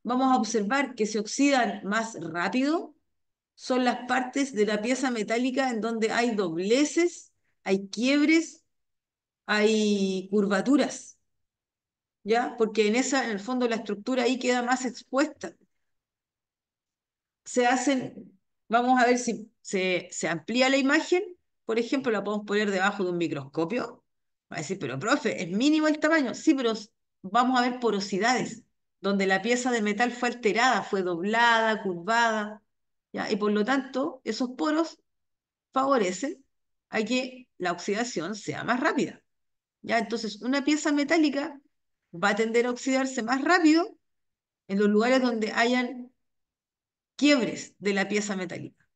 vamos a observar que se oxidan más rápido, son las partes de la pieza metálica en donde hay dobleces, hay quiebres, hay curvaturas, ¿ya? Porque en el fondo, la estructura ahí queda más expuesta. Se hacen, vamos a ver si se amplía la imagen, por ejemplo, la podemos poner debajo de un microscopio. Va a decir, pero profe, es mínimo el tamaño. Sí, pero vamos a ver porosidades, donde la pieza de metal fue alterada, fue doblada, curvada, ¿ya? Y por lo tanto, esos poros favorecen a que la oxidación sea más rápida, ¿ya? Entonces, una pieza metálica va a tender a oxidarse más rápido en los lugares donde hayan quiebres de la pieza metálica,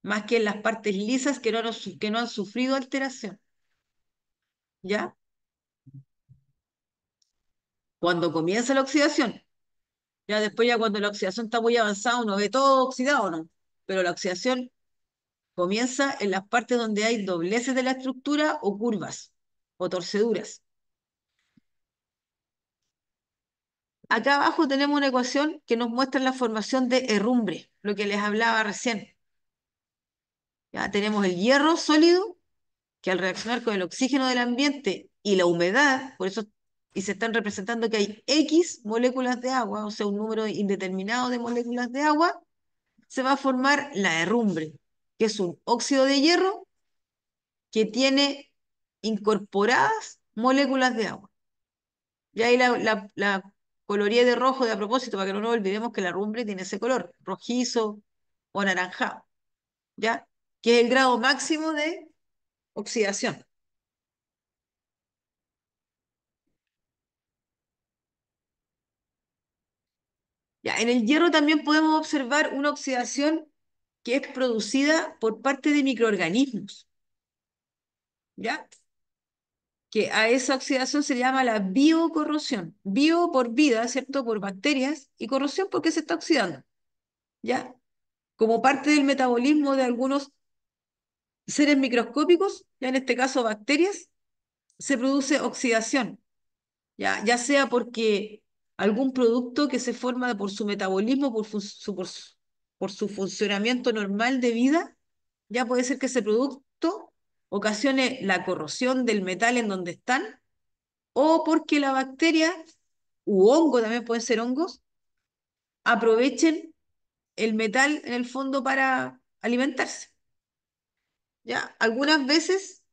más que en las partes lisas que no han sufrido alteración, ¿ya? Cuando comienza la oxidación, ya después ya cuando la oxidación está muy avanzada uno ve todo oxidado, ¿no? Pero la oxidación comienza en las partes donde hay dobleces de la estructura o curvas o torceduras. Acá abajo tenemos una ecuación que nos muestra la formación de herrumbre, lo que les hablaba recién. Ya tenemos el hierro sólido que al reaccionar con el oxígeno del ambiente y la humedad, por eso, y se están representando que hay X moléculas de agua, o sea, un número indeterminado de moléculas de agua, se va a formar la herrumbre, que es un óxido de hierro que tiene incorporadas moléculas de agua. Y ahí la coloreé de rojo de a propósito, para que no nos olvidemos que la herrumbre tiene ese color, rojizo o anaranjado, ¿ya? Que es el grado máximo de oxidación. Ya, en el hierro también podemos observar una oxidación que es producida por parte de microorganismos, ¿ya? Que a esa oxidación se le llama la biocorrosión. Bio por vida, ¿cierto? Por bacterias, y corrosión porque se está oxidando, ¿ya? Como parte del metabolismo de algunos seres microscópicos, ya en este caso bacterias, se produce oxidación, ya sea porque algún producto que se forma por su metabolismo, por su funcionamiento normal de vida, ya puede ser que ese producto ocasione la corrosión del metal en donde están, o porque la bacteria, u hongo, también pueden ser hongos, aprovechen el metal en el fondo para alimentarse. ¿Ya? Algunas veces,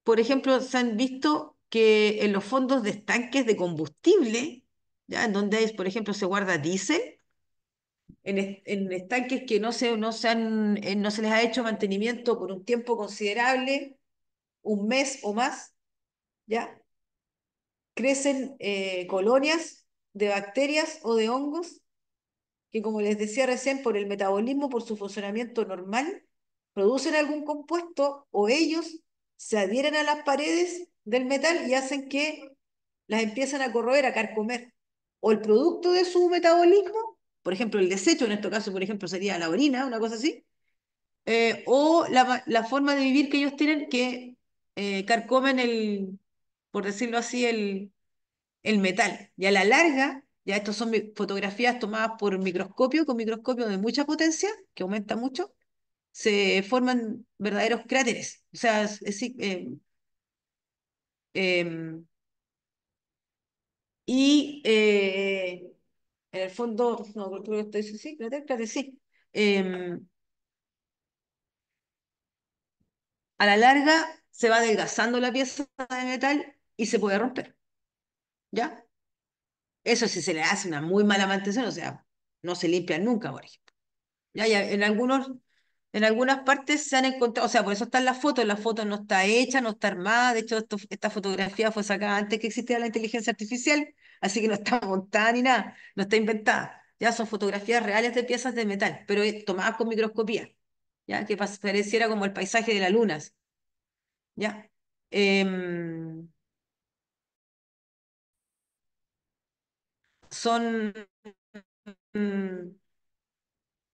por ejemplo, se han visto que en los fondos de estanques de combustible, ¿ya? En donde, por ejemplo, se guarda diésel, en estanques que no se les ha hecho mantenimiento por un tiempo considerable, un mes o más, ¿ya? Crecen colonias de bacterias o de hongos que, como les decía recién, por el metabolismo, por su funcionamiento normal, producen algún compuesto o ellos se adhieren a las paredes del metal y hacen que las empiezan a corroer, a carcomer. O el producto de su metabolismo, por ejemplo, el desecho, en este caso, por ejemplo, sería la orina, una cosa así, o la forma de vivir que ellos tienen que carcomen por decirlo así, el metal. Y a la larga, ya estas son fotografías tomadas por microscopio, con microscopio de mucha potencia, que aumenta mucho, se forman verdaderos cráteres. O sea, em, y en el fondo, no, creo que estoy, sí, cráter, sí. A la larga se va adelgazando la pieza de metal y se puede romper, ¿ya? Eso sí se le hace una muy mala mantención, o sea, no se limpian nunca, por ejemplo. Ya, en algunas partes se han encontrado, o sea, por eso están las fotos no está hecha, no está armada, de hecho esta fotografía fue sacada antes que existiera la inteligencia artificial, así que no está montada ni nada, no está inventada. ya son fotografías reales de piezas de metal, pero tomadas con microscopía, ya que pareciera como el paisaje de la luna, ya. Em, son, mm,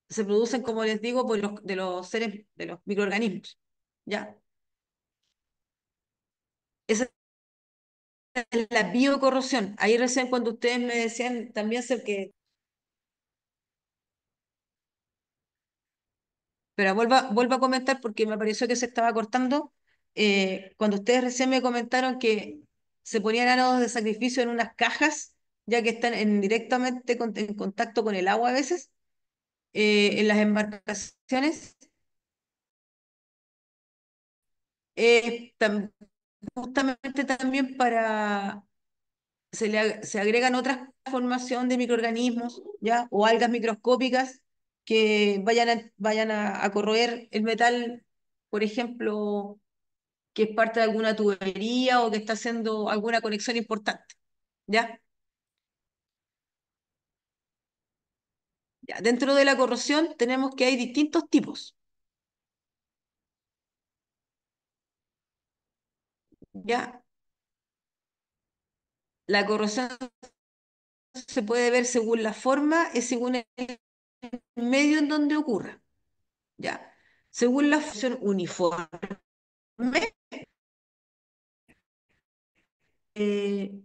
se producen, como les digo, por de los seres, de los microorganismos, ya. Esa es la biocorrosión. Ahí recién cuando ustedes me decían también que... Pero vuelvo a comentar porque me pareció que se estaba cortando. Cuando ustedes recién me comentaron que se ponían ánodos de sacrificio en unas cajas, ya que están directamente en contacto con el agua a veces, en las embarcaciones, eh, tam- justamente también se agregan otras formación de microorganismos, ¿ya? O algas microscópicas que vayan a corroer el metal, por ejemplo, que es parte de alguna tubería o que está haciendo alguna conexión importante, ¿ya? Ya, dentro de la corrosión tenemos que hay distintos tipos, ¿ya? La corrosión se puede ver según la forma y según el medio en donde ocurra, ¿ya? Según la función uniforme, eh,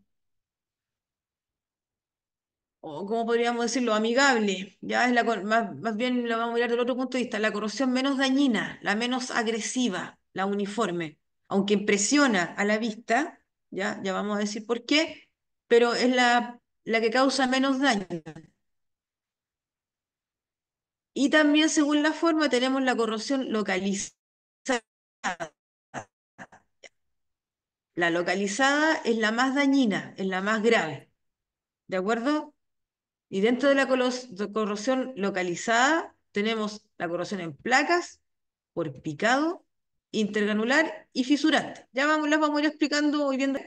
o cómo podríamos decirlo, amigable, ya es más bien lo vamos a mirar del otro punto de vista, la corrosión menos dañina, la menos agresiva, la uniforme, aunque impresiona a la vista, ya vamos a decir por qué, pero es la que causa menos daño. Y también según la forma tenemos la corrosión localizada. La localizada es la más dañina, es la más grave, ¿de acuerdo? Y dentro de la corrosión localizada tenemos la corrosión en placas, por picado, intergranular y fisurante. Las vamos a ir explicando y viendo.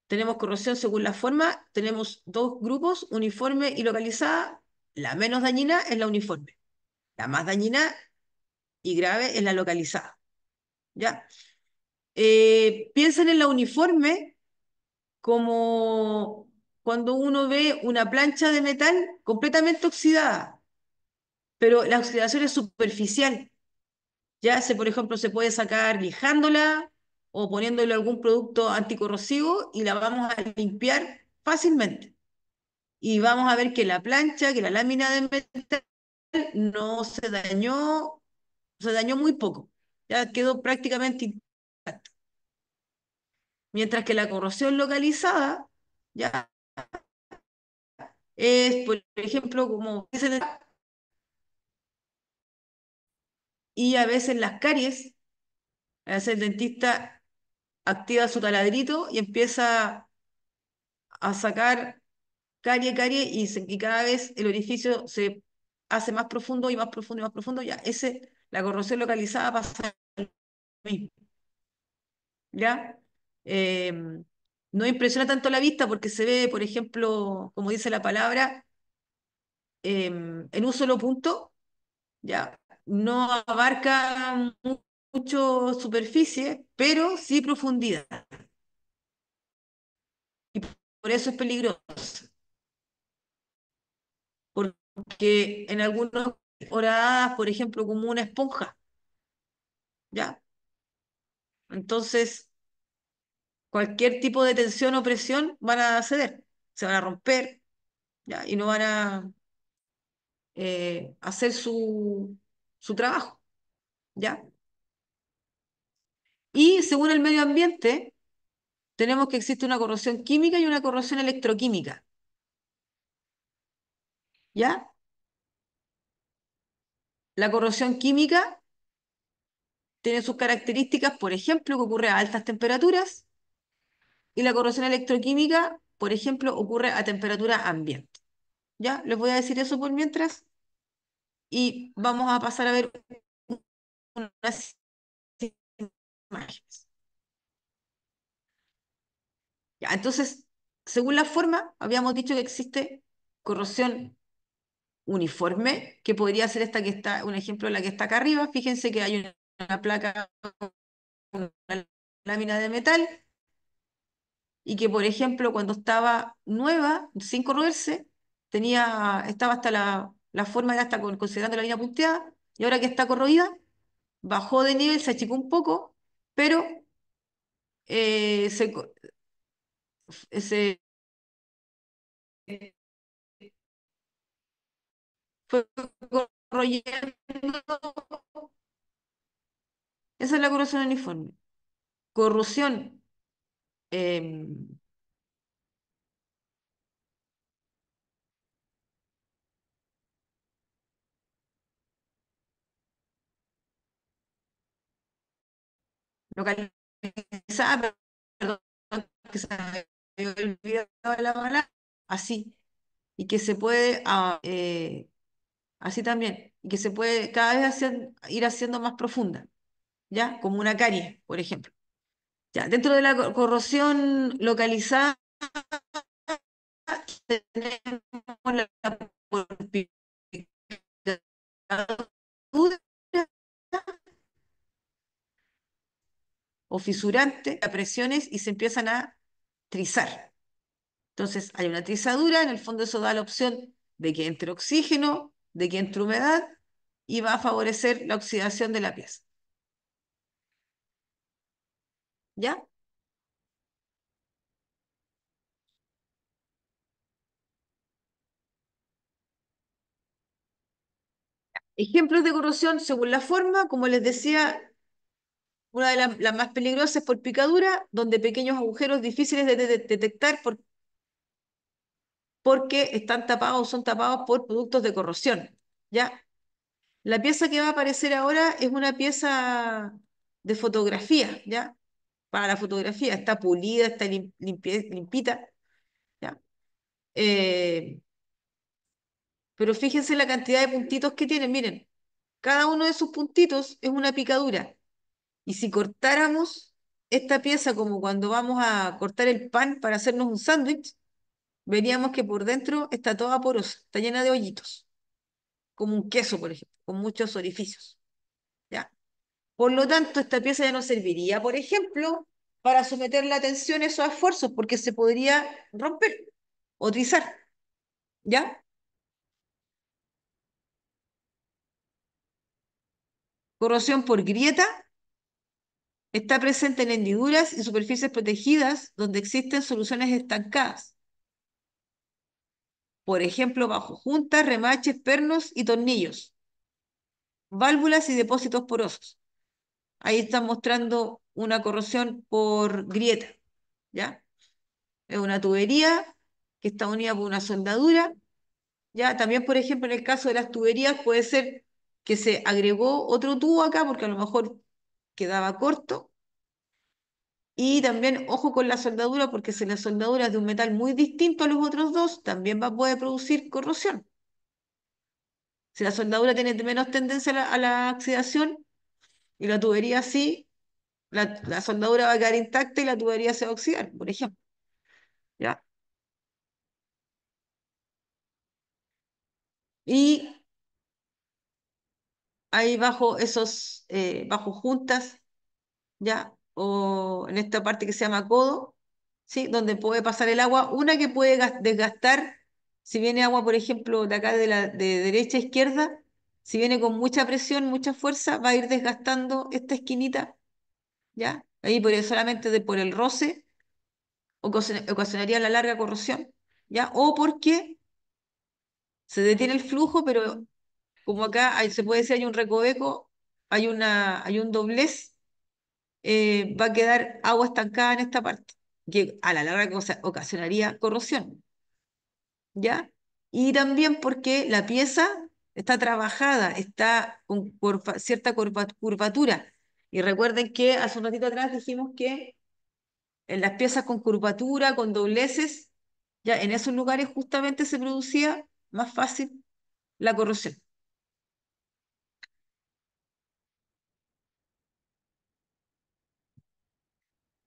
Tenemos corrosión según la forma, tenemos dos grupos, uniforme y localizada. La menos dañina es la uniforme. La más dañina y grave es la localizada. ¿Ya? Piensen en la uniforme como cuando uno ve una plancha de metal completamente oxidada, pero la oxidación es superficial. Ya por ejemplo, se puede sacar lijándola o poniéndole algún producto anticorrosivo y la vamos a limpiar fácilmente. Y vamos a ver que la plancha, que la lámina de metal no se dañó muy poco. Ya quedó prácticamente intacta. Mientras que la corrosión localizada, ya es, por ejemplo, como dicen, y a veces las caries, a veces el dentista activa su taladrito y empieza a sacar carie, y cada vez el orificio se hace más profundo y más profundo y más profundo, ya, la corrosión localizada pasa lo mismo, ¿ya? No impresiona tanto la vista porque se ve, por ejemplo, como dice la palabra, en un solo punto, ¿ya? No abarca mucho superficie, pero sí profundidad. Y por eso es peligroso, porque en algunas horadas, por ejemplo, como una esponja, ¿ya? Entonces, cualquier tipo de tensión o presión van a ceder, se van a romper, ¿ya? Y no van a hacer su trabajo, ¿ya? Y según el medio ambiente, tenemos que existe una corrosión química y una corrosión electroquímica, ¿ya? La corrosión química tiene sus características, por ejemplo, que ocurre a altas temperaturas, y la corrosión electroquímica, por ejemplo, ocurre a temperatura ambiente. ¿Ya? Les voy a decir eso por mientras y vamos a pasar a ver unas imágenes. Ya, entonces, según la forma, habíamos dicho que existe corrosión uniforme, que podría ser esta que está, un ejemplo de la que está acá arriba. Fíjense que hay una placa, una lámina de metal, y que, por ejemplo, cuando estaba nueva, sin corroerse, estaba hasta la forma era hasta considerando la línea punteada, y ahora que está corroída, bajó de nivel, se achicó un poco, pero eh, se, co- se fue corroyendo. Esa es la corrosión uniforme. Corrosión em, localizada, perdón, que se me había olvidado la palabra, así, y que se puede, así también, y que se puede cada vez ir haciendo más profunda, ¿ya? Como una carie, por ejemplo. Ya, dentro de la corrosión localizada tenemos la picadura o fisurante a presiones y se empiezan a trizar. Entonces hay una trizadura, en el fondo eso da la opción de que entre oxígeno, de que entre humedad y va a favorecer la oxidación de la pieza. ¿Ya? Ejemplos de corrosión según la forma, como les decía, una de las más peligrosas es por picadura, donde pequeños agujeros difíciles de detectar porque están tapados o son tapados por productos de corrosión. ¿Ya? La pieza que va a aparecer ahora es una pieza de fotografía, ¿ya? Para la fotografía, está pulida, está limpita, ¿ya? Eh, pero fíjense la cantidad de puntitos que tiene, miren, cada uno de esos puntitos es una picadura. Y si cortáramos esta pieza como cuando vamos a cortar el pan para hacernos un sándwich, veríamos que por dentro está toda porosa, está llena de hoyitos, como un queso, por ejemplo, con muchos orificios, ¿ya? Por lo tanto, esta pieza ya no serviría, por ejemplo, para someter la tensión a esos esfuerzos, porque se podría romper o trizar, ¿ya? Corrosión por grieta está presente en hendiduras y superficies protegidas donde existen soluciones estancadas. Por ejemplo, bajo juntas, remaches, pernos y tornillos, válvulas y depósitos porosos. Ahí están mostrando una corrosión por grieta, ¿ya? Es una tubería que está unida por una soldadura. Ya, también, por ejemplo, en el caso de las tuberías puede ser que se agregó otro tubo acá porque a lo mejor quedaba corto. Y también, ojo con la soldadura, porque si la soldadura es de un metal muy distinto a los otros dos, también puede producir corrosión. Si la soldadura tiene menos tendencia a la oxidación y la tubería sí, la soldadura va a quedar intacta y la tubería se va a oxidar, por ejemplo. ¿Ya? Y ahí bajo juntas, ¿ya? O en esta parte que se llama codo, ¿sí? Donde puede pasar el agua, una que puede desgastar, si viene agua, por ejemplo, de acá de derecha a izquierda, si viene con mucha presión, mucha fuerza, va a ir desgastando esta esquinita, ¿ya? Ahí solamente por el roce ocasionaría la larga corrosión, ¿ya? O porque se detiene el flujo, pero como acá se puede decir hay un recoveco, hay un doblez, va a quedar agua estancada en esta parte, que a la larga ocasionaría corrosión, ¿ya? Y también porque la pieza está trabajada, está con cierta curvatura. Y recuerden que hace un ratito atrás dijimos que en las piezas con curvatura, con dobleces, ya en esos lugares justamente se producía más fácil la corrosión.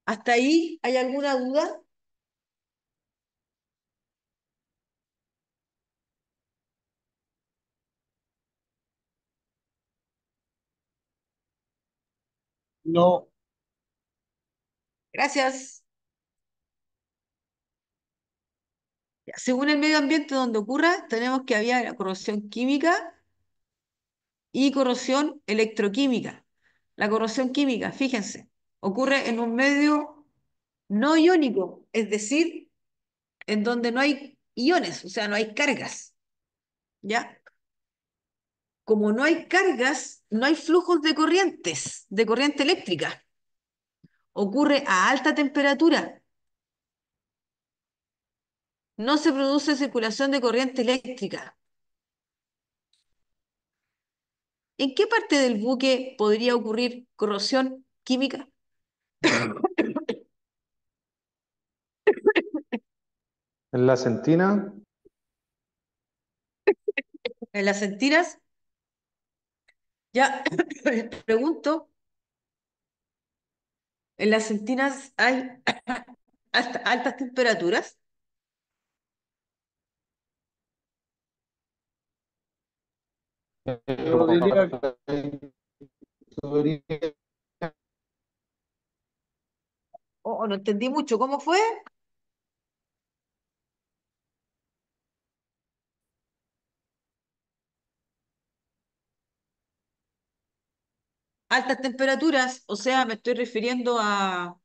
¿Hasta ahí hay alguna duda? No, Gracias. Ya, según el medio ambiente donde ocurra, tenemos que había la corrosión química y corrosión electroquímica. La corrosión química, fíjense, ocurre en un medio no iónico, es decir, en donde no hay iones, o sea, no hay cargas, ¿ya? Como no hay cargas, no hay flujos de corrientes, de corriente eléctrica. Ocurre a alta temperatura. No se produce circulación de corriente eléctrica. ¿En qué parte del buque podría ocurrir corrosión química? En la sentina, ¿En las sentinas? Ya, pregunto, ¿en las sentinas hay altas temperaturas? yo diría Oh, no entendí mucho, ¿cómo fue? Altas temperaturas, o sea, me estoy refiriendo a,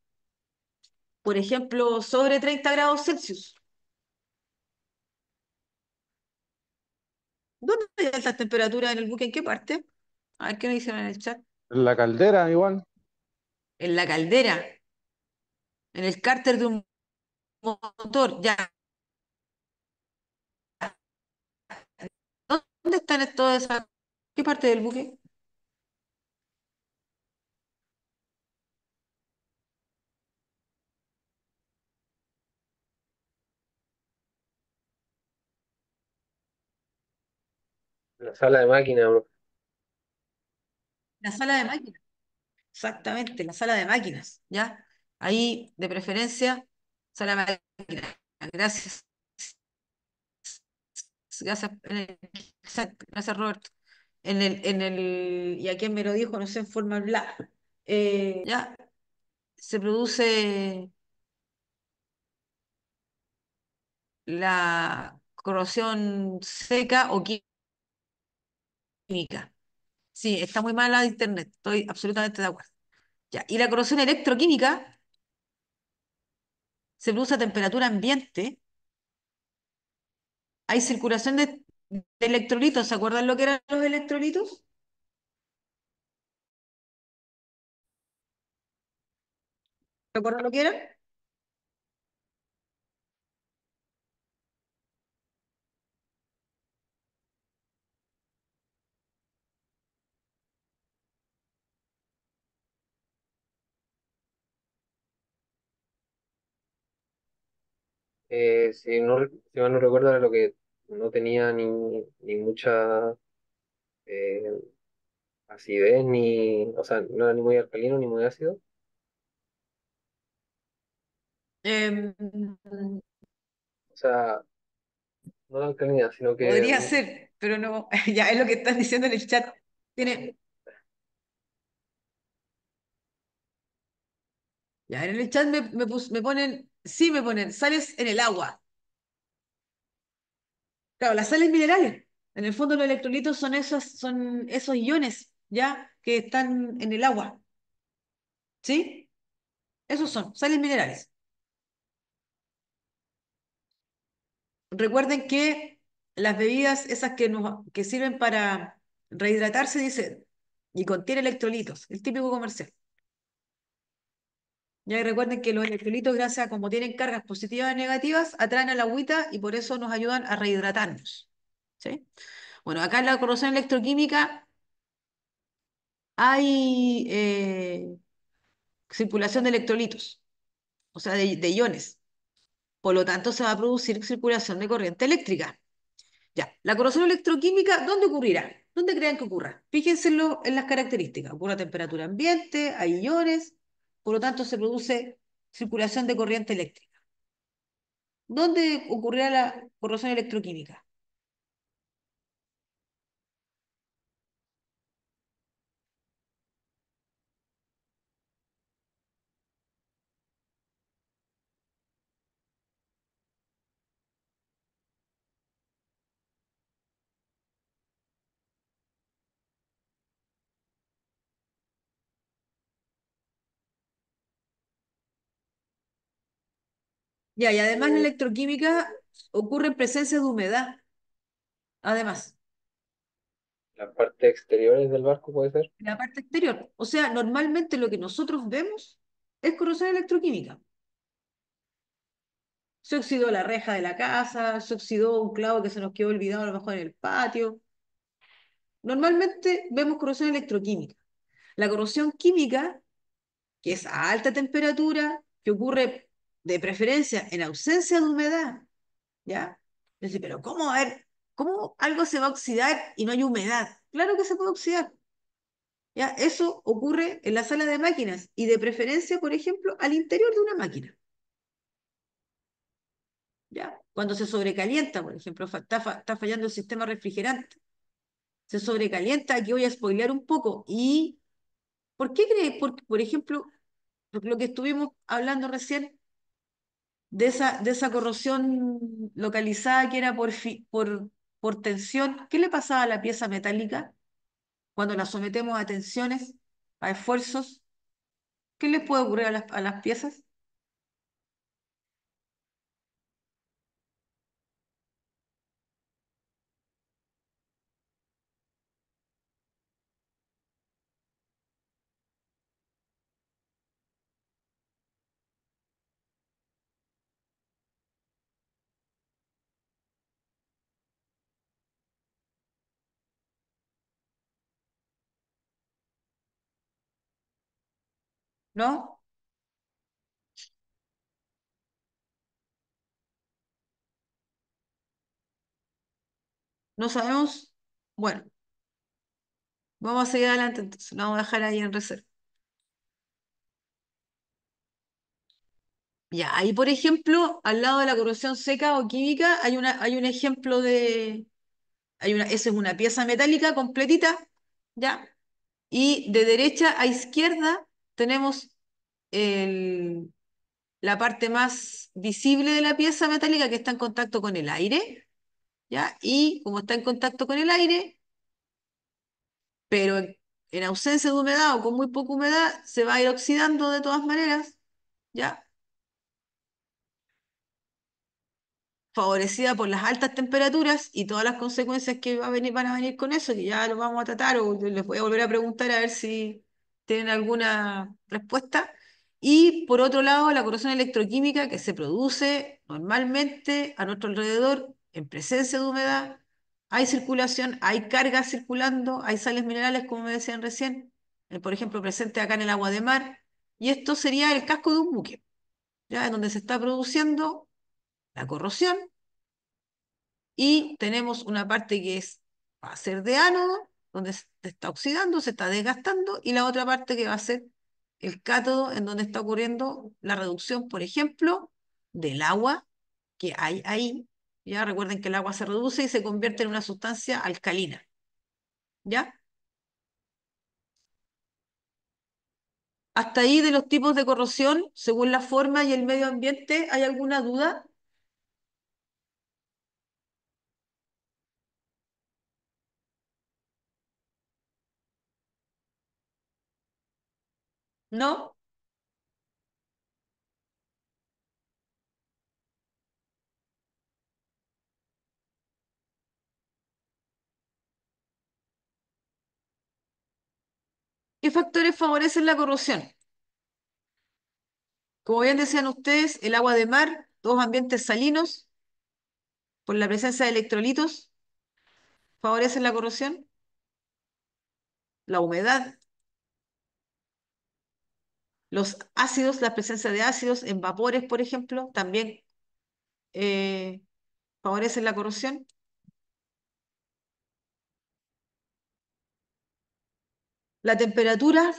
por ejemplo, sobre 30 grados Celsius. ¿Dónde hay altas temperaturas en el buque? ¿En qué parte? A ver qué me dicen en el chat. en la caldera igual. En la caldera, en el cárter de un motor, ya. ¿Dónde están todas esas? ¿Qué parte del buque? La sala de máquina, bro. La sala de máquinas. Exactamente, la sala de máquinas, ¿ya? Ahí, de preferencia, sala de máquinas. Gracias, gracias, gracias, Roberto. Y a quien me lo dijo, no sé, en forma bla. Ya, se produce la corrosión seca o química. Sí, está muy mala de internet, estoy absolutamente de acuerdo. Ya, y la corrosión electroquímica se produce a temperatura ambiente. Hay circulación de electrolitos. ¿Se acuerdan lo que eran los electrolitos? ¿Se acuerdan lo que eran? Si, no, si mal no recuerdo, era lo que no tenía ni mucha eh, acidez, o sea, no era ni muy alcalino ni muy ácido. Em, O sea, no la alcalinidad, sino que Podría ser, pero no, ya es lo que están diciendo en el chat. Tiene, ya en el chat me ponen, sí me ponen, sales en el agua. Claro, las sales minerales. En el fondo los electrolitos son esos iones, ¿ya? Que están en el agua. ¿Sí? Esos son, sales minerales. Recuerden que las bebidas, esas que sirven para rehidratarse, dice, y contiene electrolitos, el típico comercial. Ya que recuerden que los electrolitos, gracias a como tienen cargas positivas y negativas, atraen a la agüita y por eso nos ayudan a rehidratarnos. ¿Sí? Bueno, acá en la corrosión electroquímica hay circulación de electrolitos, o sea, de iones. Por lo tanto, se va a producir circulación de corriente eléctrica. Ya, la corrosión electroquímica, ¿dónde ocurrirá? ¿Dónde crean que ocurra? Fíjense en las características. Ocurre a temperatura ambiente, hay iones, por lo tanto se produce circulación de corriente eléctrica. ¿Dónde ocurrirá la corrosión electroquímica? Ya, y además la electroquímica ocurre en presencia de humedad, además, Las partes exteriores del barco puede ser. en la parte exterior. O sea, normalmente lo que nosotros vemos es corrosión electroquímica. Se oxidó la reja de la casa, se oxidó un clavo que se nos quedó olvidado a lo mejor en el patio. Normalmente vemos corrosión electroquímica. La corrosión química, que es a alta temperatura, que ocurre de preferencia en ausencia de humedad, ¿ya? Es decir, pero ¿cómo, a ver, cómo algo se va a oxidar y no hay humedad? Claro que se puede oxidar, ¿ya? Eso ocurre en la sala de máquinas y de preferencia, por ejemplo, al interior de una máquina, ¿ya? Cuando se sobrecalienta, por ejemplo, está fallando el sistema refrigerante, se sobrecalienta, aquí voy a spoilear un poco. ¿Y por qué crees? Por ejemplo, lo que estuvimos hablando recién, de esa corrosión localizada que era por tensión, ¿qué le pasaba a la pieza metálica cuando la sometemos a tensiones, a esfuerzos? ¿Qué les puede ocurrir a las piezas? ¿No? ¿No sabemos? Bueno, vamos a seguir adelante entonces, lo vamos a dejar ahí en reserva. Ya, ahí por ejemplo, al lado de la corrosión seca o química, hay un ejemplo esa es una pieza metálica completita, ¿ya? Y de derecha a izquierda tenemos el, la parte más visible de la pieza metálica que está en contacto con el aire, ¿ya? Y como está en contacto con el aire, pero en ausencia de humedad o con muy poca humedad, se va a ir oxidando de todas maneras, ¿ya? Favorecida por las altas temperaturas y todas las consecuencias que van a venir con eso, que ya lo vamos a tratar o les voy a volver a preguntar a ver si tienen alguna respuesta. Y por otro lado, la corrosión electroquímica que se produce normalmente a nuestro alrededor en presencia de humedad. Hay circulación, hay cargas circulando, hay sales minerales, como me decían recién, por ejemplo, presente acá en el agua de mar. Y esto sería el casco de un buque, ¿ya? En donde se está produciendo la corrosión y tenemos una parte que va a ser de ánodo, donde se está oxidando, se está desgastando, y la otra parte que va a ser el cátodo, en donde está ocurriendo la reducción, por ejemplo, del agua que hay ahí. Ya recuerden que el agua se reduce y se convierte en una sustancia alcalina. ¿Ya? Hasta ahí de los tipos de corrosión, según la forma y el medio ambiente, ¿hay alguna duda? ¿No? ¿Qué factores favorecen la corrosión? Como bien decían ustedes, el agua de mar, dos ambientes salinos, por la presencia de electrolitos, favorecen la corrosión, la humedad, los ácidos, la presencia de ácidos en vapores, por ejemplo, también eh, favorecen la corrosión. La temperatura,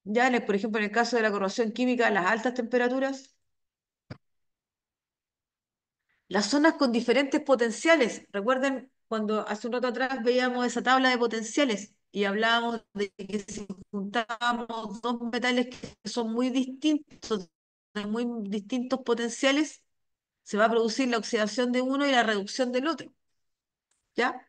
ya por ejemplo, en el caso de la corrosión química, las altas temperaturas. Las zonas con diferentes potenciales. Recuerden cuando hace un rato atrás veíamos esa tabla de potenciales y hablábamos de que si juntábamos dos metales que son muy distintos, de muy distintos potenciales, se va a producir la oxidación de uno y la reducción del otro. ¿Ya?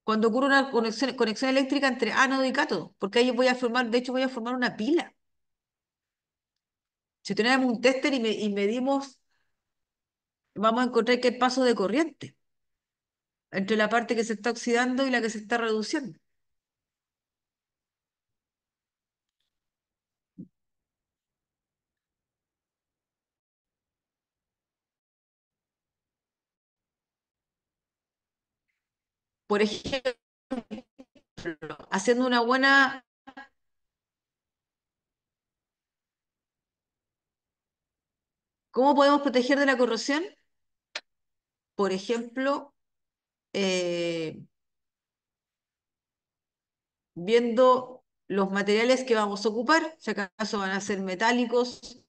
Cuando ocurre una conexión eléctrica entre ánodo y cátodo, porque ahí voy a formar, de hecho voy a formar una pila. Si tenemos un tester y medimos, vamos a encontrar que hay paso de corriente entre la parte que se está oxidando y la que se está reduciendo. Por ejemplo, haciendo una buena... ¿Cómo podemos proteger de la corrosión? Por ejemplo, eh, viendo los materiales que vamos a ocupar, si acaso van a ser metálicos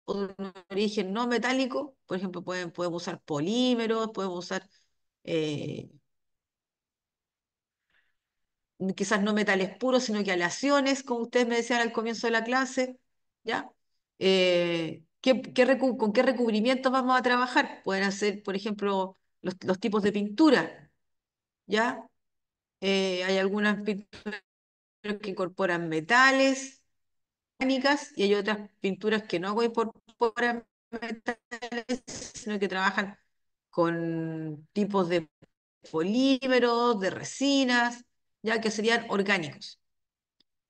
o de un origen no metálico. Por ejemplo, podemos usar polímeros, podemos usar eh, quizás no metales puros, sino que aleaciones, como ustedes me decían al comienzo de la clase, ¿ya? ¿Con qué recubrimientos vamos a trabajar? Pueden ser, por ejemplo, los tipos de pintura, ¿ya? Hay algunas pinturas que incorporan metales, orgánicas, y hay otras pinturas que no incorporan metales, sino que trabajan con tipos de polímeros, de resinas, ya que serían orgánicos.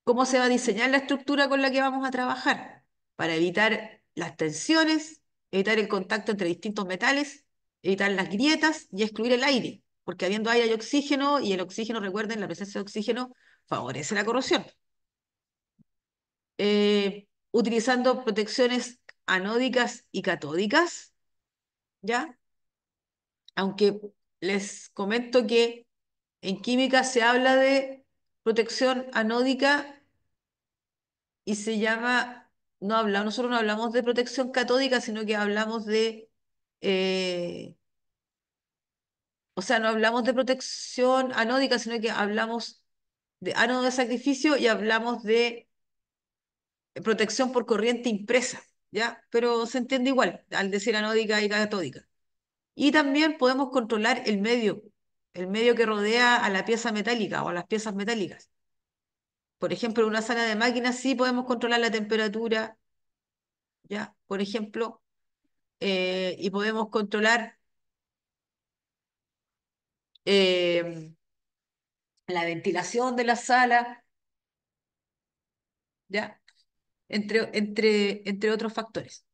¿Cómo se va a diseñar la estructura con la que vamos a trabajar? Para evitar las tensiones, evitar el contacto entre distintos metales, evitar las grietas y excluir el aire, porque habiendo aire hay oxígeno y el oxígeno, recuerden, la presencia de oxígeno favorece la corrosión. Utilizando protecciones anódicas y catódicas, ¿ya? Aunque les comento que en química se habla de protección anódica y se llama, nosotros no hablamos de protección catódica, sino que hablamos eh, o sea, no hablamos de protección anódica, sino que hablamos de ánodo de sacrificio y hablamos de protección por corriente impresa, ¿ya? Pero se entiende igual al decir anódica y catódica. Y también podemos controlar el medio que rodea a la pieza metálica o a las piezas metálicas. Por ejemplo, en una sala de máquinas sí podemos controlar la temperatura, ¿ya? Por ejemplo, y podemos controlar eh, la ventilación de la sala, ¿ya? Entre otros factores.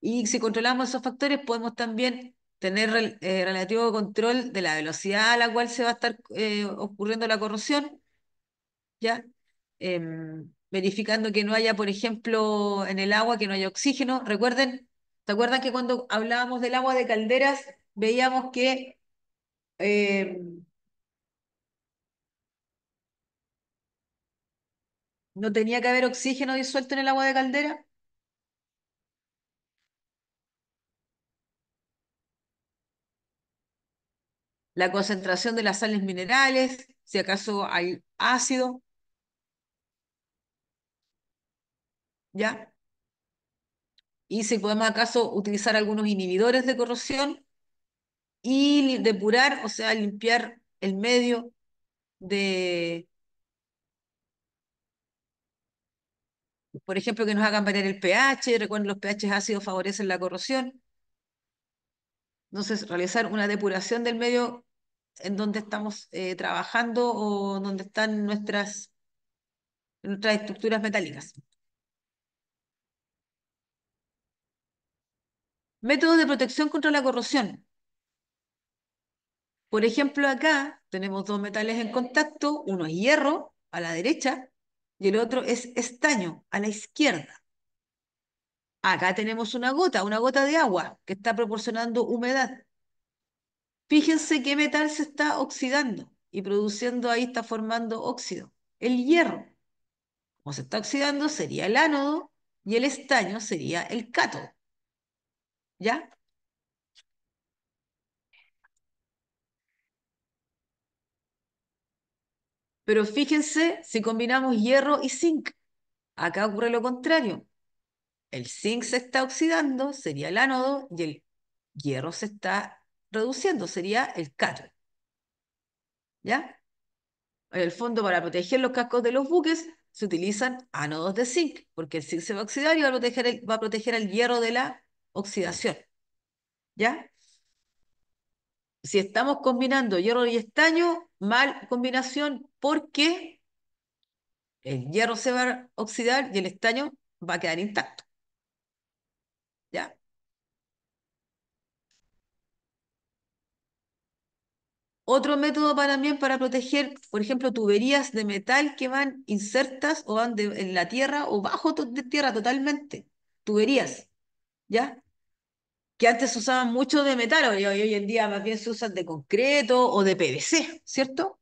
Y si controlamos esos factores, podemos también tener relativo control de la velocidad a la cual se va a estar ocurriendo la corrosión, ¿ya? Verificando que no haya, por ejemplo, en el agua, que no haya oxígeno. Recuerden, ¿se acuerdan que cuando hablábamos del agua de calderas, veíamos que no tenía que haber oxígeno disuelto en el agua de caldera? La concentración de las sales minerales, si acaso hay ácido, ¿ya? Y si podemos acaso utilizar algunos inhibidores de corrosión y depurar, o sea, limpiar el medio de, por ejemplo, que nos hagan variar el pH. Recuerden, los pH ácidos favorecen la corrosión. Entonces, realizar una depuración del medio en donde estamos trabajando o donde están nuestras estructuras metálicas. Métodos de protección contra la corrosión. Por ejemplo, acá tenemos dos metales en contacto, uno es hierro a la derecha y el otro es estaño a la izquierda. Acá tenemos una gota de agua que está proporcionando humedad. Fíjense qué metal se está oxidando y produciendo ahí, está formando óxido. El hierro, como se está oxidando, sería el ánodo y el estaño sería el cátodo. ¿Ya? Pero fíjense si combinamos hierro y zinc. Acá ocurre lo contrario. El zinc se está oxidando, sería el ánodo, y el hierro se está reduciendo, sería el cátodo. ¿Ya? En el fondo, para proteger los cascos de los buques, se utilizan ánodos de zinc, porque el zinc se va a oxidar y va a proteger el hierro de la oxidación. ¿Ya? Si estamos combinando hierro y estaño, mal combinación porque el hierro se va a oxidar y el estaño va a quedar intacto. ¿Ya? Otro método también para proteger, por ejemplo, tuberías de metal que van insertas o van en la tierra o bajo de tierra totalmente. Tuberías, ¿ya? Que antes se usaban mucho de metal, hoy en día más bien se usan de concreto o de PVC, ¿cierto?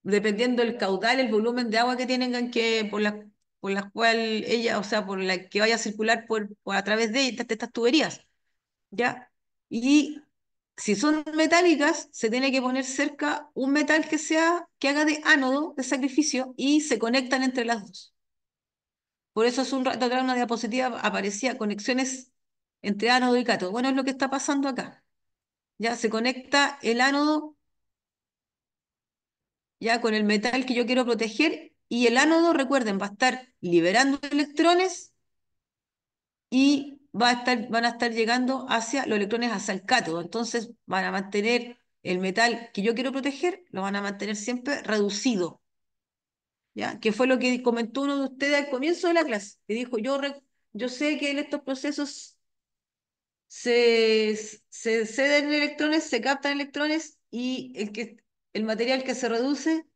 Dependiendo del caudal, el volumen de agua que tengan que, por la cual ella, o sea, por la que vaya a circular a través de estas tuberías, ¿ya? Y si son metálicas, se tiene que poner cerca un metal que haga de ánodo de sacrificio y se conectan entre las dos. Por eso hace un rato atrás en una diapositiva aparecía conexiones entre ánodo y cátodo. Bueno, es lo que está pasando acá. Ya se conecta el ánodo ya con el metal que yo quiero proteger y el ánodo, recuerden, va a estar liberando electrones y van a estar llegando hacia los electrones hacia el cátodo. Entonces van a mantener el metal que yo quiero proteger, lo van a mantener siempre reducido, ¿ya? Que fue lo que comentó uno de ustedes al comienzo de la clase, que dijo, yo sé que en estos procesos se ceden electrones, se captan electrones y el material que se reduce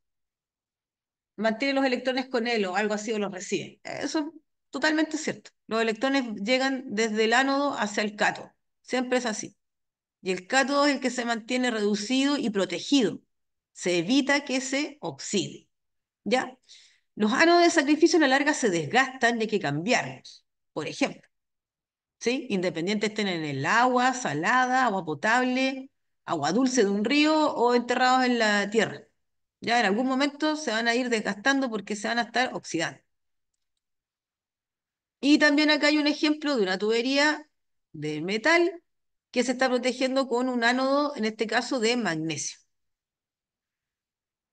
mantiene los electrones con él o algo así o los recibe. Eso es totalmente cierto. Los electrones llegan desde el ánodo hacia el cátodo. Siempre es así. Y el cátodo es el que se mantiene reducido y protegido. Se evita que se oxide. ¿Ya? Los ánodos de sacrificio a la larga se desgastan y hay que cambiarlos. Por ejemplo, ¿sí? Independiente estén en el agua salada, agua potable, agua dulce de un río o enterrados en la tierra. Ya en algún momento se van a ir desgastando porque se van a estar oxidando. Y también acá hay un ejemplo de una tubería de metal que se está protegiendo con un ánodo, en este caso de magnesio.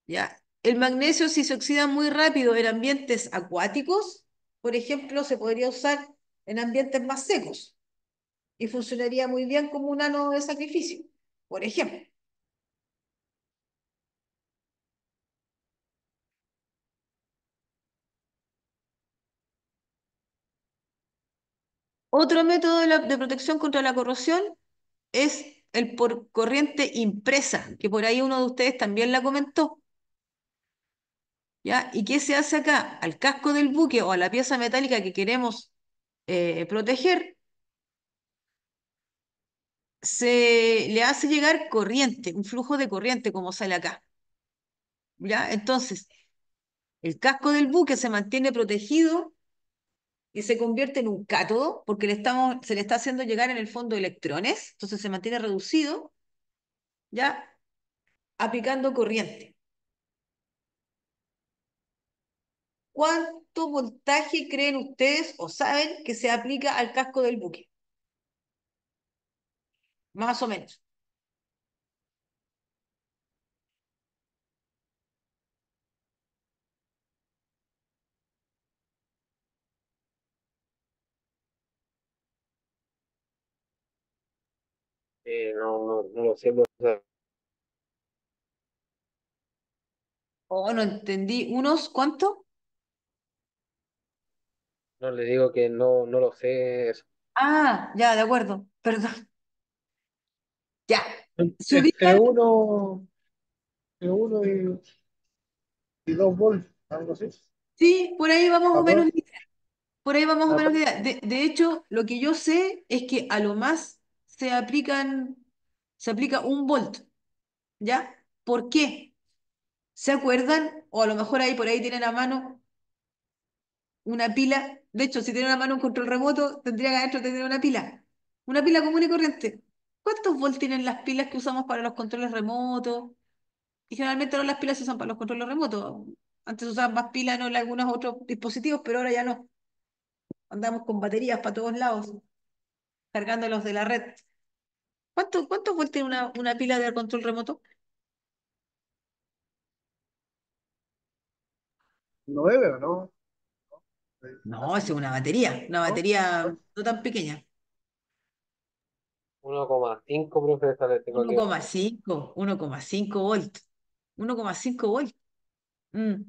¿Ya? El magnesio, si se oxida muy rápido en ambientes acuáticos, por ejemplo, se podría usar en ambientes más secos y funcionaría muy bien como un ánodo de sacrificio, por ejemplo. Otro método de protección contra la corrosión es el por corriente impresa, que por ahí uno de ustedes también la comentó. ¿Ya? ¿Y qué se hace acá? Al casco del buque o a la pieza metálica que queremos proteger, se le hace llegar corriente, un flujo de corriente como sale acá. ¿Ya? Entonces, el casco del buque se mantiene protegido y se convierte en un cátodo porque se le está haciendo llegar en el fondo electrones, entonces se mantiene reducido, ¿ya? Aplicando corriente. ¿Cuánto voltaje creen ustedes o saben que se aplica al casco del buque? Más o menos. No lo sé, profesor. Oh, no entendí. ¿Unos cuánto? No le digo que no lo sé. Ah, ya, de acuerdo. Perdón. Ya. Se Entre ubican, uno, entre uno y 2 volts, algo así. sí, por ahí vamos o menos. Aprox, Por ahí vamos o menos. aprox. De hecho, lo que yo sé es que a lo más se aplica 1 volt, ¿ya? ¿Por qué? ¿Se acuerdan? O a lo mejor ahí por ahí tienen a mano una pila. De hecho, si tienen a mano un control remoto, tendría que adentro tener una pila. Una pila común y corriente. ¿Cuántos volts tienen las pilas que usamos para los controles remotos? Y generalmente no las pilas se usan para los controles remotos. Antes se usaban más pilas en algunos otros dispositivos, pero ahora ya no. Andamos con baterías para todos lados, cargándolos de la red. ¿Cuántos volts tiene una pila de control remoto? 9, ¿o no? No, esa es una ¿no? batería no tan pequeña. 1,5 profesores tengo Uno que ver. coma cinco 1,5 volts. 1,5 volts. Mm.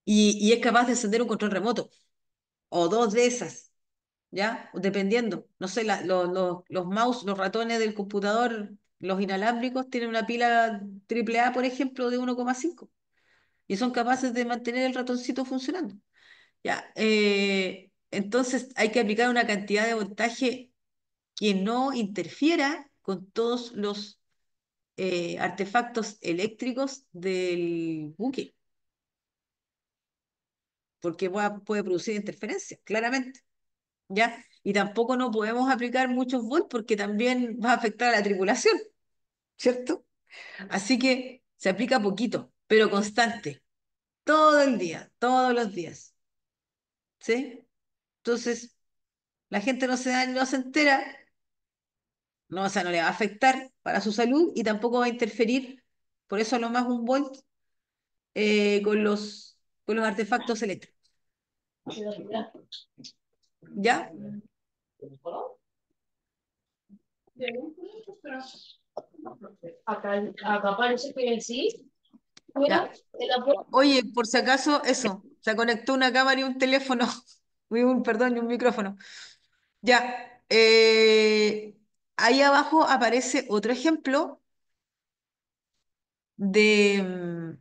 Y es capaz de encender un control remoto, o dos de esas, ¿ya? Dependiendo. No sé, los mouse, los ratones del computador, los inalámbricos, tienen una pila AAA, por ejemplo, de 1,5 y son capaces de mantener el ratoncito funcionando. ¿Ya? Entonces hay que aplicar una cantidad de voltaje que no interfiera con todos los artefactos eléctricos del buque, porque puede producir interferencia, claramente. ¿Ya? Y tampoco no podemos aplicar muchos volts porque también va a afectar a la tripulación, ¿cierto? Así que se aplica poquito, pero constante, todo el día, todos los días, ¿sí? Entonces, la gente no se entera, no, o sea, no le va a afectar para su salud y tampoco va a interferir, por eso a lo más un volt con los artefactos eléctricos, ¿ya? Acá parece que sí. Ya. Oye, por si acaso, eso, se conectó una cámara y un teléfono, perdón, y un micrófono. Ya, ahí abajo aparece otro ejemplo de,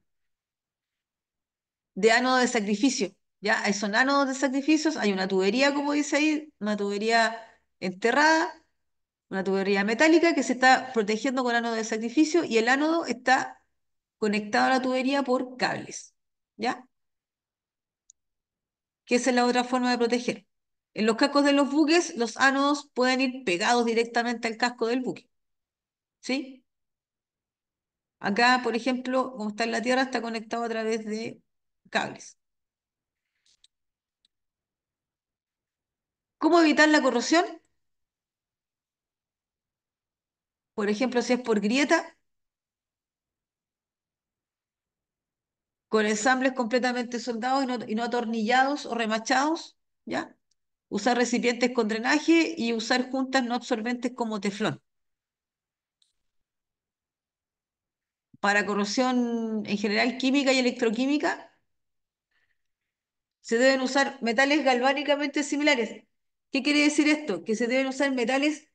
de ánodo de sacrificio. Ya, ahí son ánodos de sacrificios, hay una tubería, como dice ahí, una tubería enterrada, una tubería metálica que se está protegiendo con ánodo de sacrificio y el ánodo está conectado a la tubería por cables. ¿Ya? Que esa es la otra forma de proteger. En los cascos de los buques, los ánodos pueden ir pegados directamente al casco del buque, ¿sí? Acá, por ejemplo, como está en la Tierra, está conectado a través de cables. ¿Cómo evitar la corrosión? Por ejemplo, si es por grieta, con ensambles completamente soldados y no atornillados o remachados, ¿ya? Usar recipientes con drenaje y usar juntas no absorbentes como teflón. Para corrosión en general química y electroquímica, se deben usar metales galvánicamente similares. ¿Qué quiere decir esto? Que se deben usar metales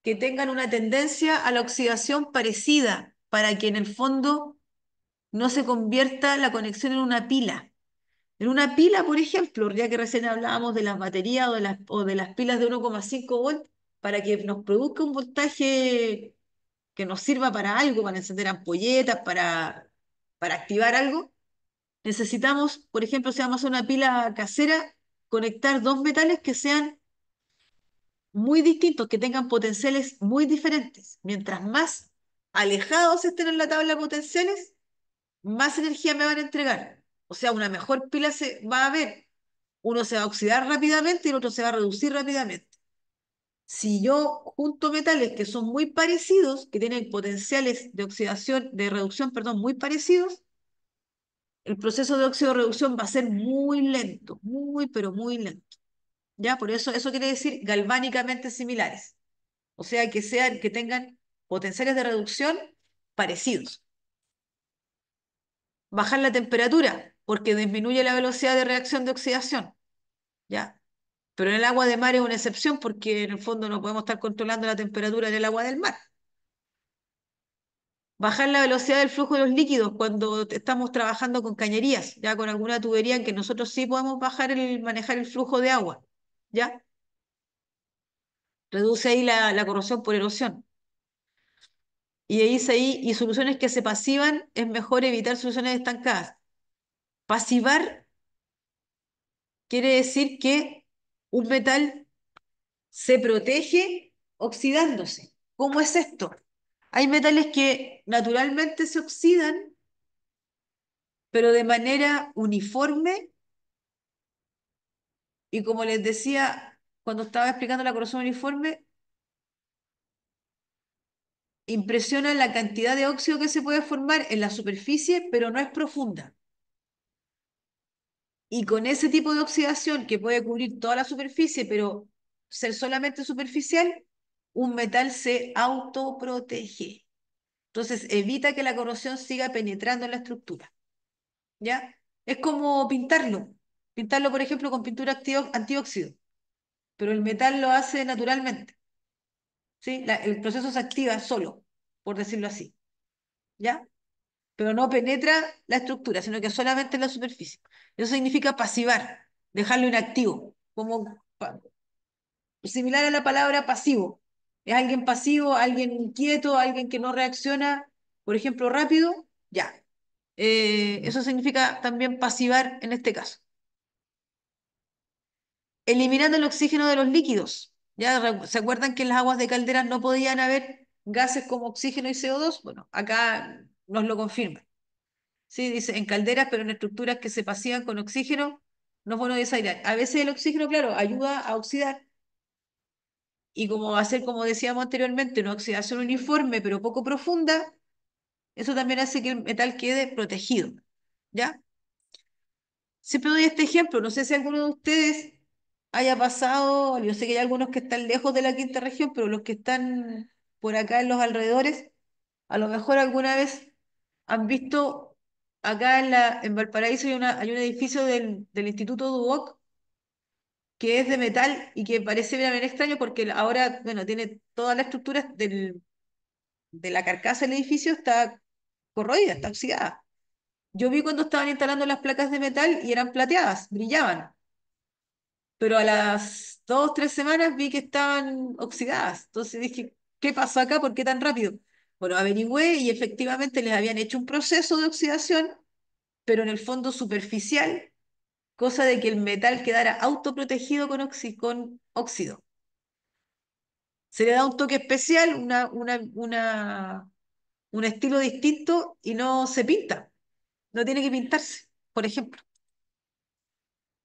que tengan una tendencia a la oxidación parecida para que en el fondo no se convierta la conexión en una pila. En una pila, por ejemplo, ya que recién hablábamos de las baterías o de las pilas de 1,5 volt, para que nos produzca un voltaje que nos sirva para algo, para encender ampolletas, para activar algo, necesitamos, por ejemplo, si vamos a hacer una pila casera, conectar dos metales que sean muy distintos, que tengan potenciales muy diferentes. Mientras más alejados estén en la tabla de potenciales, más energía me van a entregar. O sea, una mejor pila se va a ver. Uno se va a oxidar rápidamente y el otro se va a reducir rápidamente. Si yo junto metales que son muy parecidos, que tienen potenciales de oxidación, de reducción, perdón, muy parecidos, el proceso de óxido-reducción va a ser muy lento, muy, pero muy lento. ¿Ya? Por eso, eso quiere decir galvánicamente similares. O sea, que tengan potenciales de reducción parecidos. Bajar la temperatura, porque disminuye la velocidad de reacción de oxidación. ¿Ya? Pero en el agua de mar es una excepción, porque en el fondo no podemos estar controlando la temperatura en el agua del mar. Bajar la velocidad del flujo de los líquidos cuando estamos trabajando con cañerías, ya con alguna tubería en que nosotros sí podemos manejar el flujo de agua, ¿ya? Reduce ahí la corrosión por erosión. Y y soluciones que se pasivan, es mejor evitar soluciones estancadas. Pasivar quiere decir que un metal se protege oxidándose. ¿Cómo es esto? Hay metales que naturalmente se oxidan, pero de manera uniforme y como les decía cuando estaba explicando la corrosión uniforme, impresiona la cantidad de óxido que se puede formar en la superficie, pero no es profunda. Y con ese tipo de oxidación que puede cubrir toda la superficie, pero ser solamente superficial, un metal se autoprotege. Entonces evita que la corrosión siga penetrando en la estructura. ¿Ya? Es como pintarlo. Pintarlo, por ejemplo, con pintura antióxido, pero el metal lo hace naturalmente. ¿Sí? El proceso se activa solo, por decirlo así. ¿Ya? Pero no penetra la estructura, sino que solamente en la superficie. Eso significa pasivar, dejarlo inactivo, como similar a la palabra pasivo. Es alguien pasivo, alguien inquieto, alguien que no reacciona, por ejemplo, rápido, ya. Eso significa también pasivar en este caso. Eliminando el oxígeno de los líquidos. ¿Ya? ¿Se acuerdan que en las aguas de calderas no podían haber gases como oxígeno y CO2? Bueno, acá nos lo confirma. Sí, dice en calderas, pero en estructuras que se pasivan con oxígeno, no es bueno desairar. A veces el oxígeno, claro, ayuda a oxidar, y como va a ser, como decíamos anteriormente, una oxidación uniforme pero poco profunda, eso también hace que el metal quede protegido. ¿Ya? Siempre doy este ejemplo, no sé si alguno de ustedes haya pasado, yo sé que hay algunos que están lejos de la quinta región, pero los que están por acá en los alrededores, a lo mejor alguna vez han visto acá en Valparaíso hay un edificio del Instituto Duoc que es de metal y que parece bien extraño porque ahora, bueno, tiene toda la estructura de la carcasa del edificio está corroída, está oxidada. Yo vi cuando estaban instalando las placas de metal y eran plateadas, brillaban, pero a las 2, 3 semanas vi que estaban oxidadas. Entonces dije, ¿qué pasó acá? ¿Por qué tan rápido? Bueno, averigüé y efectivamente les habían hecho un proceso de oxidación, pero en el fondo superficial, cosa de que el metal quedara autoprotegido con óxido. Se le da un toque especial, un estilo distinto y no se pinta. No tiene que pintarse, por ejemplo.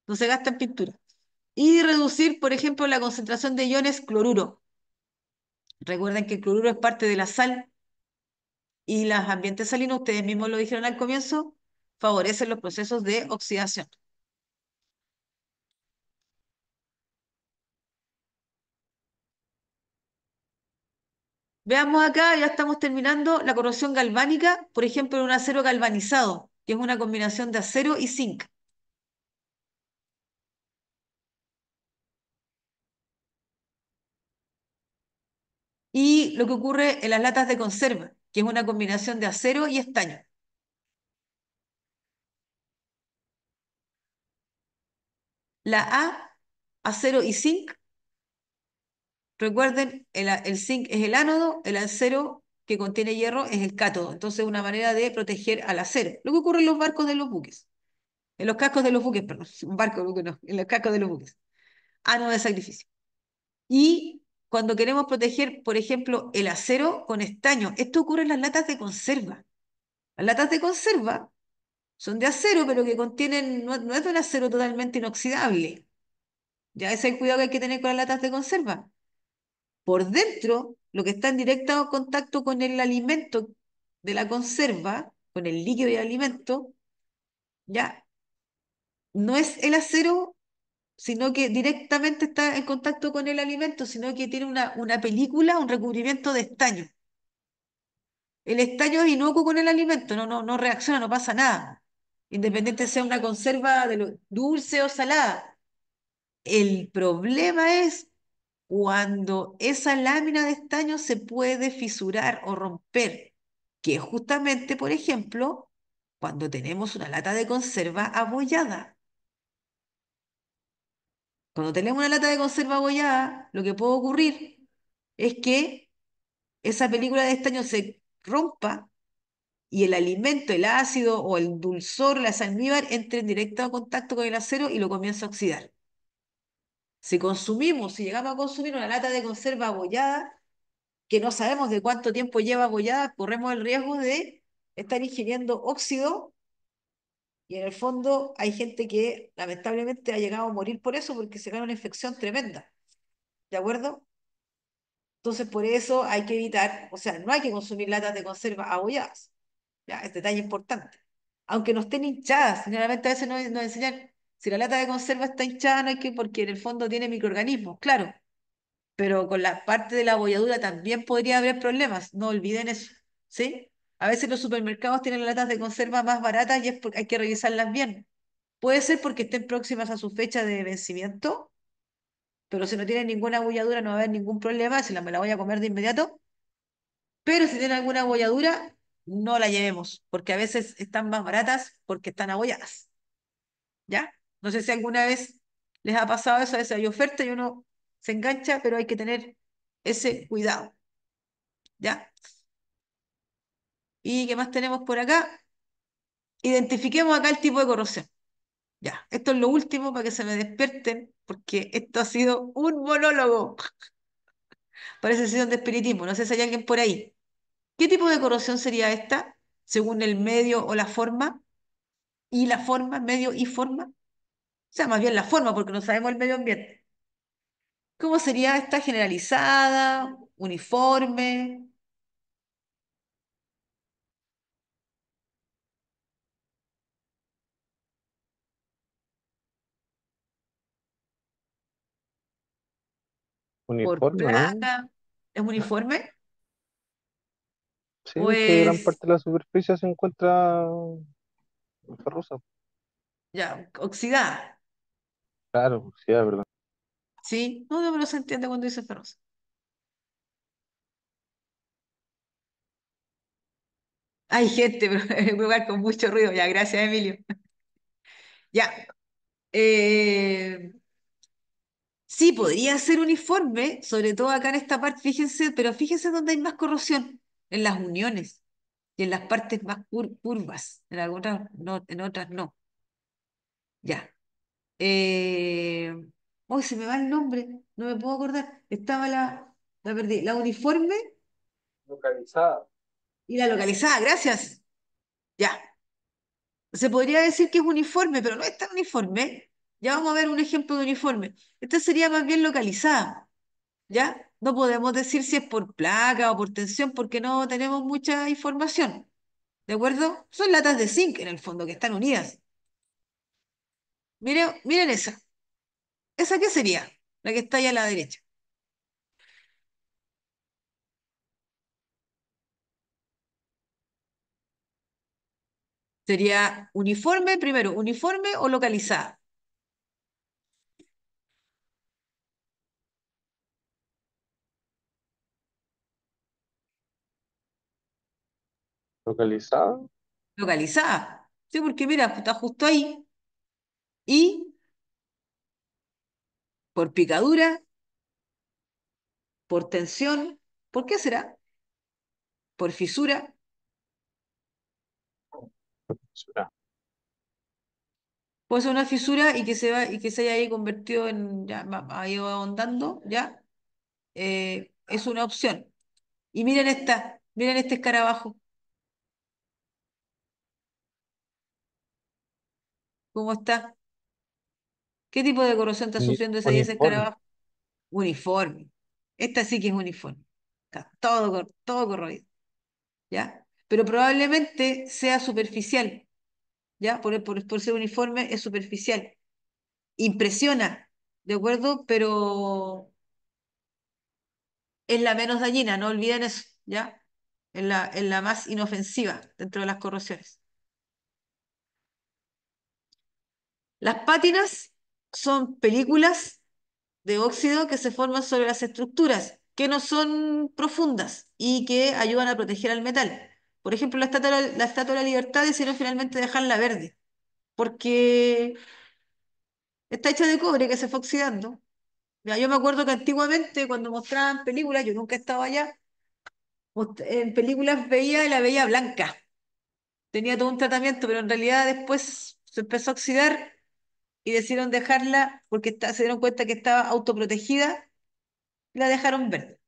No se gasta en pintura. Y reducir, por ejemplo, la concentración de iones cloruro. Recuerden que el cloruro es parte de la sal y los ambientes salinos, ustedes mismos lo dijeron al comienzo, favorecen los procesos de oxidación. Veamos acá, ya estamos terminando, la corrosión galvánica, por ejemplo, en un acero galvanizado, que es una combinación de acero y zinc. Y lo que ocurre en las latas de conserva, que es una combinación de acero y estaño. La A, acero y zinc. Recuerden, el zinc es el ánodo, el acero que contiene hierro es el cátodo. Entonces, una manera de proteger al acero. Lo que ocurre en los barcos de los buques. En los cascos de los buques, perdón. Un barco, buque no, en los cascos de los buques. Ánodo de sacrificio. Y cuando queremos proteger, por ejemplo, el acero con estaño, esto ocurre en las latas de conserva. Las latas de conserva son de acero, pero que contienen, no es de un acero totalmente inoxidable. Ya ese es el cuidado que hay que tener con las latas de conserva. Por dentro, lo que está en directo contacto con el alimento de la conserva, con el líquido del alimento, ya no es el acero, sino que directamente está en contacto con el alimento, sino que tiene una película, un recubrimiento de estaño. El estaño es inocuo con el alimento, no reacciona, no pasa nada. Independiente sea una conserva de dulce o salada. El problema es cuando esa lámina de estaño se puede fisurar o romper, que es justamente, por ejemplo, cuando tenemos una lata de conserva abollada. Cuando tenemos una lata de conserva abollada, lo que puede ocurrir es que esa película de estaño se rompa y el alimento, el ácido o el dulzor, la almíbar, entre en directo contacto con el acero y lo comienza a oxidar. Si llegamos a consumir una lata de conserva abollada, que no sabemos de cuánto tiempo lleva abollada, corremos el riesgo de estar ingiriendo óxido y en el fondo hay gente que lamentablemente ha llegado a morir por eso porque se gana una infección tremenda. ¿De acuerdo? Entonces por eso hay que evitar, o sea, no hay que consumir latas de conserva abolladas. ¿Ya? Es detalle importante. Aunque no estén hinchadas, generalmente a veces nos enseñan, Si la lata de conserva está hinchada, no hay que, porque en el fondo tiene microorganismos, claro, pero con la parte de la bolladura también podría haber problemas, no olviden eso, ¿sí? A veces los supermercados tienen latas de conserva más baratas y es porque hay que revisarlas bien. Puede ser porque estén próximas a su fecha de vencimiento, pero si no tienen ninguna bolladura no va a haber ningún problema, si me la voy a comer de inmediato, pero si tienen alguna bolladura, no la llevemos, porque a veces están más baratas porque están abolladas, ¿ya? No sé si alguna vez les ha pasado eso, a veces hay oferta y uno se engancha, pero hay que tener ese cuidado, ¿ya? ¿Y qué más tenemos por acá? Identifiquemos acá el tipo de corrosión. Ya, esto es lo último para que se me despierten, porque esto ha sido un monólogo. Parece sesión de espiritismo, no sé si hay alguien por ahí. ¿Qué tipo de corrosión sería esta, según el medio o la forma? ¿Y la forma, medio y forma? O sea, más bien la forma, porque no sabemos el medio ambiente. ¿Cómo sería esta generalizada, uniforme? ¿Por Uniforme, ¿no? plaga? ¿Es uniforme? Sí, porque gran Pues, parte de la superficie se encuentra ferrosa. ya, oxidada. Claro, sí, es verdad. ¿Sí? No, no, pero se entiende cuando dice ferrosa. Hay gente, pero en un lugar con mucho ruido. Ya, gracias, Emilio. Ya. eh, sí, podría ser uniforme, sobre todo acá en esta parte, fíjense, pero fíjense dónde hay más corrosión, en las uniones y en las partes más curvas. En algunas no, en otras no. Ya. Eh, Hoy se me va el nombre, no me puedo acordar. Estaba la perdí, la uniforme Localizada. y la localizada, gracias. Ya. Se podría decir que es uniforme, pero no es tan uniforme. Ya vamos a ver un ejemplo de uniforme. Esta sería más bien localizada, ¿ya? No podemos decir si es por placa o por tensión porque no tenemos mucha información, ¿de acuerdo? Son latas de zinc en el fondo que están unidas. Miren, miren esa. ¿Esa qué sería? La que está ahí a la derecha. Sería uniforme, primero, uniforme o localizada. Localizada, Localizada. Sí, porque mira, está justo ahí. Y por picadura, por tensión, ¿por qué será? Por fisura. será. Puede ser una fisura y que y que se haya ahí convertido en, ya, ha ido ahondando, ¿ya? Es una opción. Y miren este escarabajo, ¿cómo está? ¿Qué tipo de corrosión está sufriendo ese Uniforme. escarabajo? Uniforme. Esta sí que es uniforme. Está todo corroído, ¿ya? Pero probablemente sea superficial, ¿ya? Por ser uniforme es superficial. Impresiona, ¿de acuerdo? Pero es la menos dañina, no olviden eso, ¿ya? Es la más inofensiva dentro de las corrosiones. Las pátinas son películas de óxido que se forman sobre las estructuras, que no son profundas y que ayudan a proteger al metal. Por ejemplo, la Estatua de la Libertad decidieron finalmente dejarla verde, porque está hecha de cobre que se fue oxidando. Ya, yo me acuerdo que antiguamente, cuando mostraban películas, yo nunca estaba allá, en películas veía y la veía blanca. Tenía todo un tratamiento, pero en realidad después se empezó a oxidar y decidieron dejarla porque se dieron cuenta que estaba autoprotegida y la dejaron verde.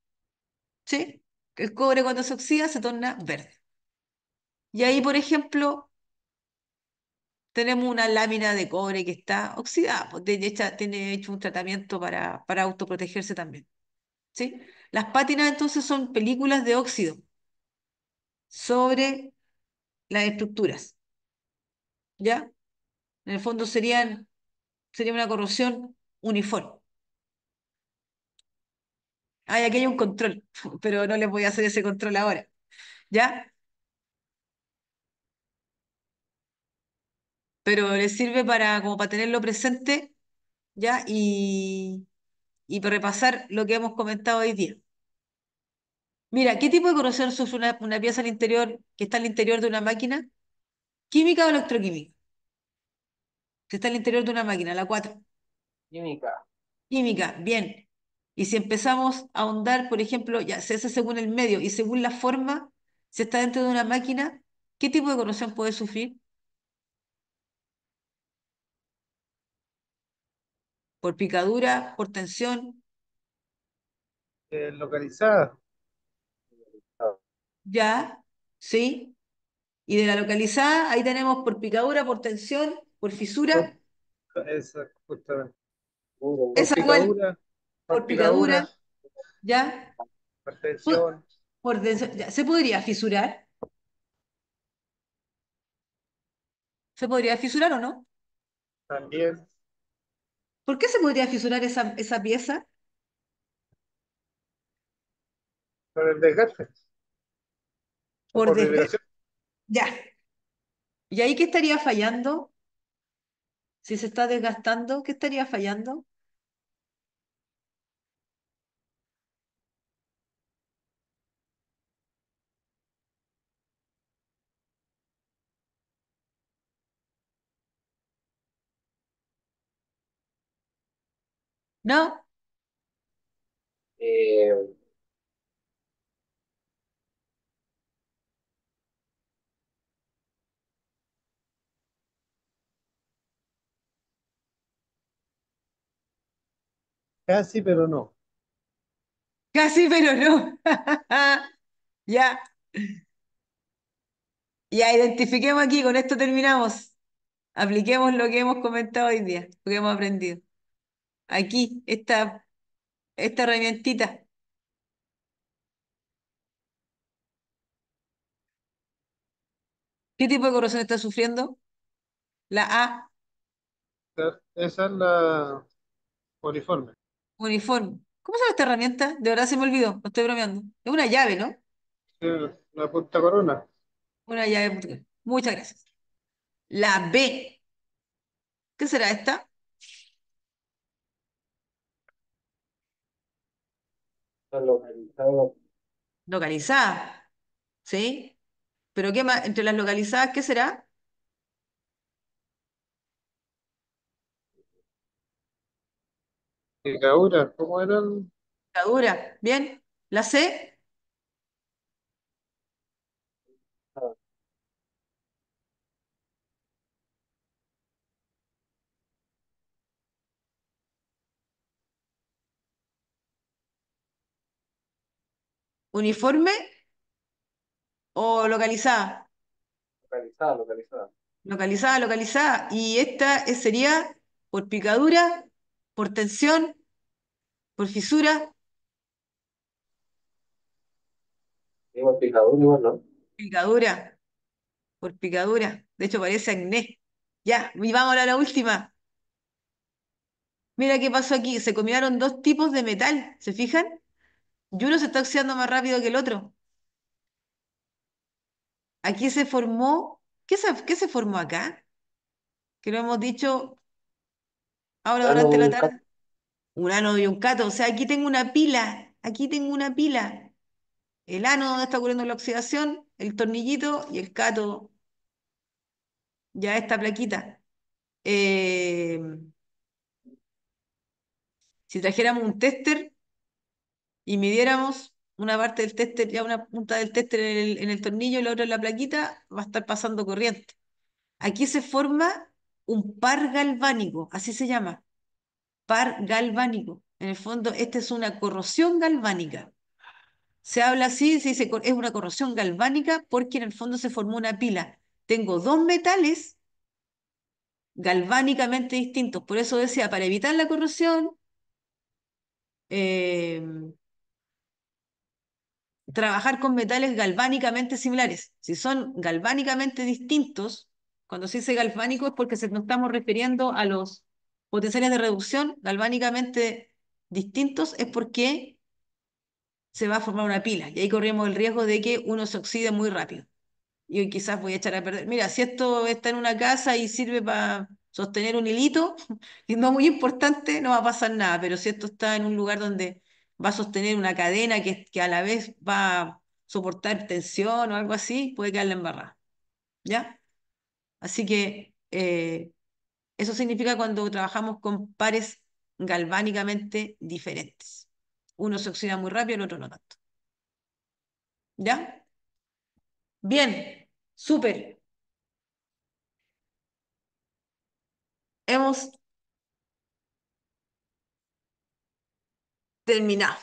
¿Sí? El cobre cuando se oxida se torna verde. Y ahí, por ejemplo, tenemos una lámina de cobre que está oxidada, pues tiene hecho un tratamiento para autoprotegerse también. ¿Sí? Las pátinas entonces son películas de óxido sobre las estructuras, ¿ya? En el fondo serían sería una corrosión uniforme. Aquí hay un control, pero no les voy a hacer ese control ahora. ¿Ya? Pero les sirve para, como para tenerlo presente, ¿ya? Y para repasar lo que hemos comentado hoy día. Mira, ¿qué tipo de corrosión sufre una pieza al interior, que está al interior de una máquina? ¿Química o electroquímica? Si está al interior de una máquina, la 4. Química. Química, bien. Y si empezamos a ahondar, por ejemplo, ya se hace según el medio y según la forma, si está dentro de una máquina, ¿qué tipo de corrosión puede sufrir? ¿Por picadura, por tensión? Localizada. Ah, Ya, ¿sí? Y de la localizada, ahí tenemos por picadura, por tensión, por Por, fisura. esa, justamente. Por ¿Esa cuál? picadura, Por por picadura, picadura, ¿ya? por Por, tensión, por tensión, ya. ¿Se podría fisurar? ¿Se podría fisurar o no? también ¿Por qué se podría fisurar esa pieza? por el desgaste o Por por desgaste. vibración. Ya. ¿Y ahí qué estaría fallando? Si se está desgastando, ¿qué estaría fallando? ¿No? eh, Casi, pero no. Casi, pero no. Ya. Ya identifiquemos aquí, con esto terminamos. Apliquemos lo que hemos comentado hoy día, lo que hemos aprendido. Aquí, esta herramientita. ¿Qué tipo de corrosión está sufriendo? La A, Esa es la uniforme. uniforme. ¿Cómo se llama esta herramienta? De verdad se me olvidó, no estoy bromeando. Es una llave, ¿no? Sí, la punta corona. Una llave. Muchas gracias. La B, ¿qué será esta? está localizada. Localizada, ¿sí? ¿Pero qué más? Entre las localizadas, ¿qué será? Picadura, ¿cómo eran? Picadura, ¿bien? La C, Ah, uniforme o localizada. localizada, localizada. Localizada, localizada. Y esta sería por picadura, por tensión, por fisura, Digo, picadura igual, ¿no? picadura, por picadura. De hecho, parece acné. Ya, y vamos a la última. Mira qué pasó aquí. Se combinaron dos tipos de metal, ¿se fijan? Y uno se está oxidando más rápido que el otro. Aquí se formó. ¿Qué se formó acá? Que lo hemos dicho ahora Plano durante la y cat. tarde. Un ánodo y un cátodo. O sea, aquí tengo una pila. Aquí tengo una pila. El ánodo donde está ocurriendo la oxidación, el tornillito y el cátodo, ya esta plaquita. Eh, si trajéramos un tester y midiéramos una parte del tester, ya una punta del tester en el tornillo y la otra en la plaquita, va a estar pasando corriente. Aquí se forma un par galvánico, así se llama, par galvánico. En el fondo, esta es una corrosión galvánica. Se habla así, se dice, es una corrosión galvánica porque en el fondo se formó una pila. Tengo dos metales galvánicamente distintos. Por eso decía, para evitar la corrosión, eh, trabajar con metales galvánicamente similares. Si son galvánicamente distintos, cuando se dice galvánico es porque nos estamos refiriendo potenciales de reducción galvánicamente distintos es porque se va a formar una pila y ahí corremos el riesgo de que uno se oxide muy rápido. Y hoy quizás voy a echar a perder. Mira, si esto está en una casa y sirve para sostener un hilito, y no muy importante, no va a pasar nada, pero si esto está en un lugar donde va a sostener una cadena que a la vez va a soportar tensión o algo así, puede quedarla embarrada. ¿Ya? Así que eso significa cuando trabajamos con pares galvánicamente diferentes. Uno se oxida muy rápido, el otro no tanto. ¿Ya? Bien, súper. Hemos terminado.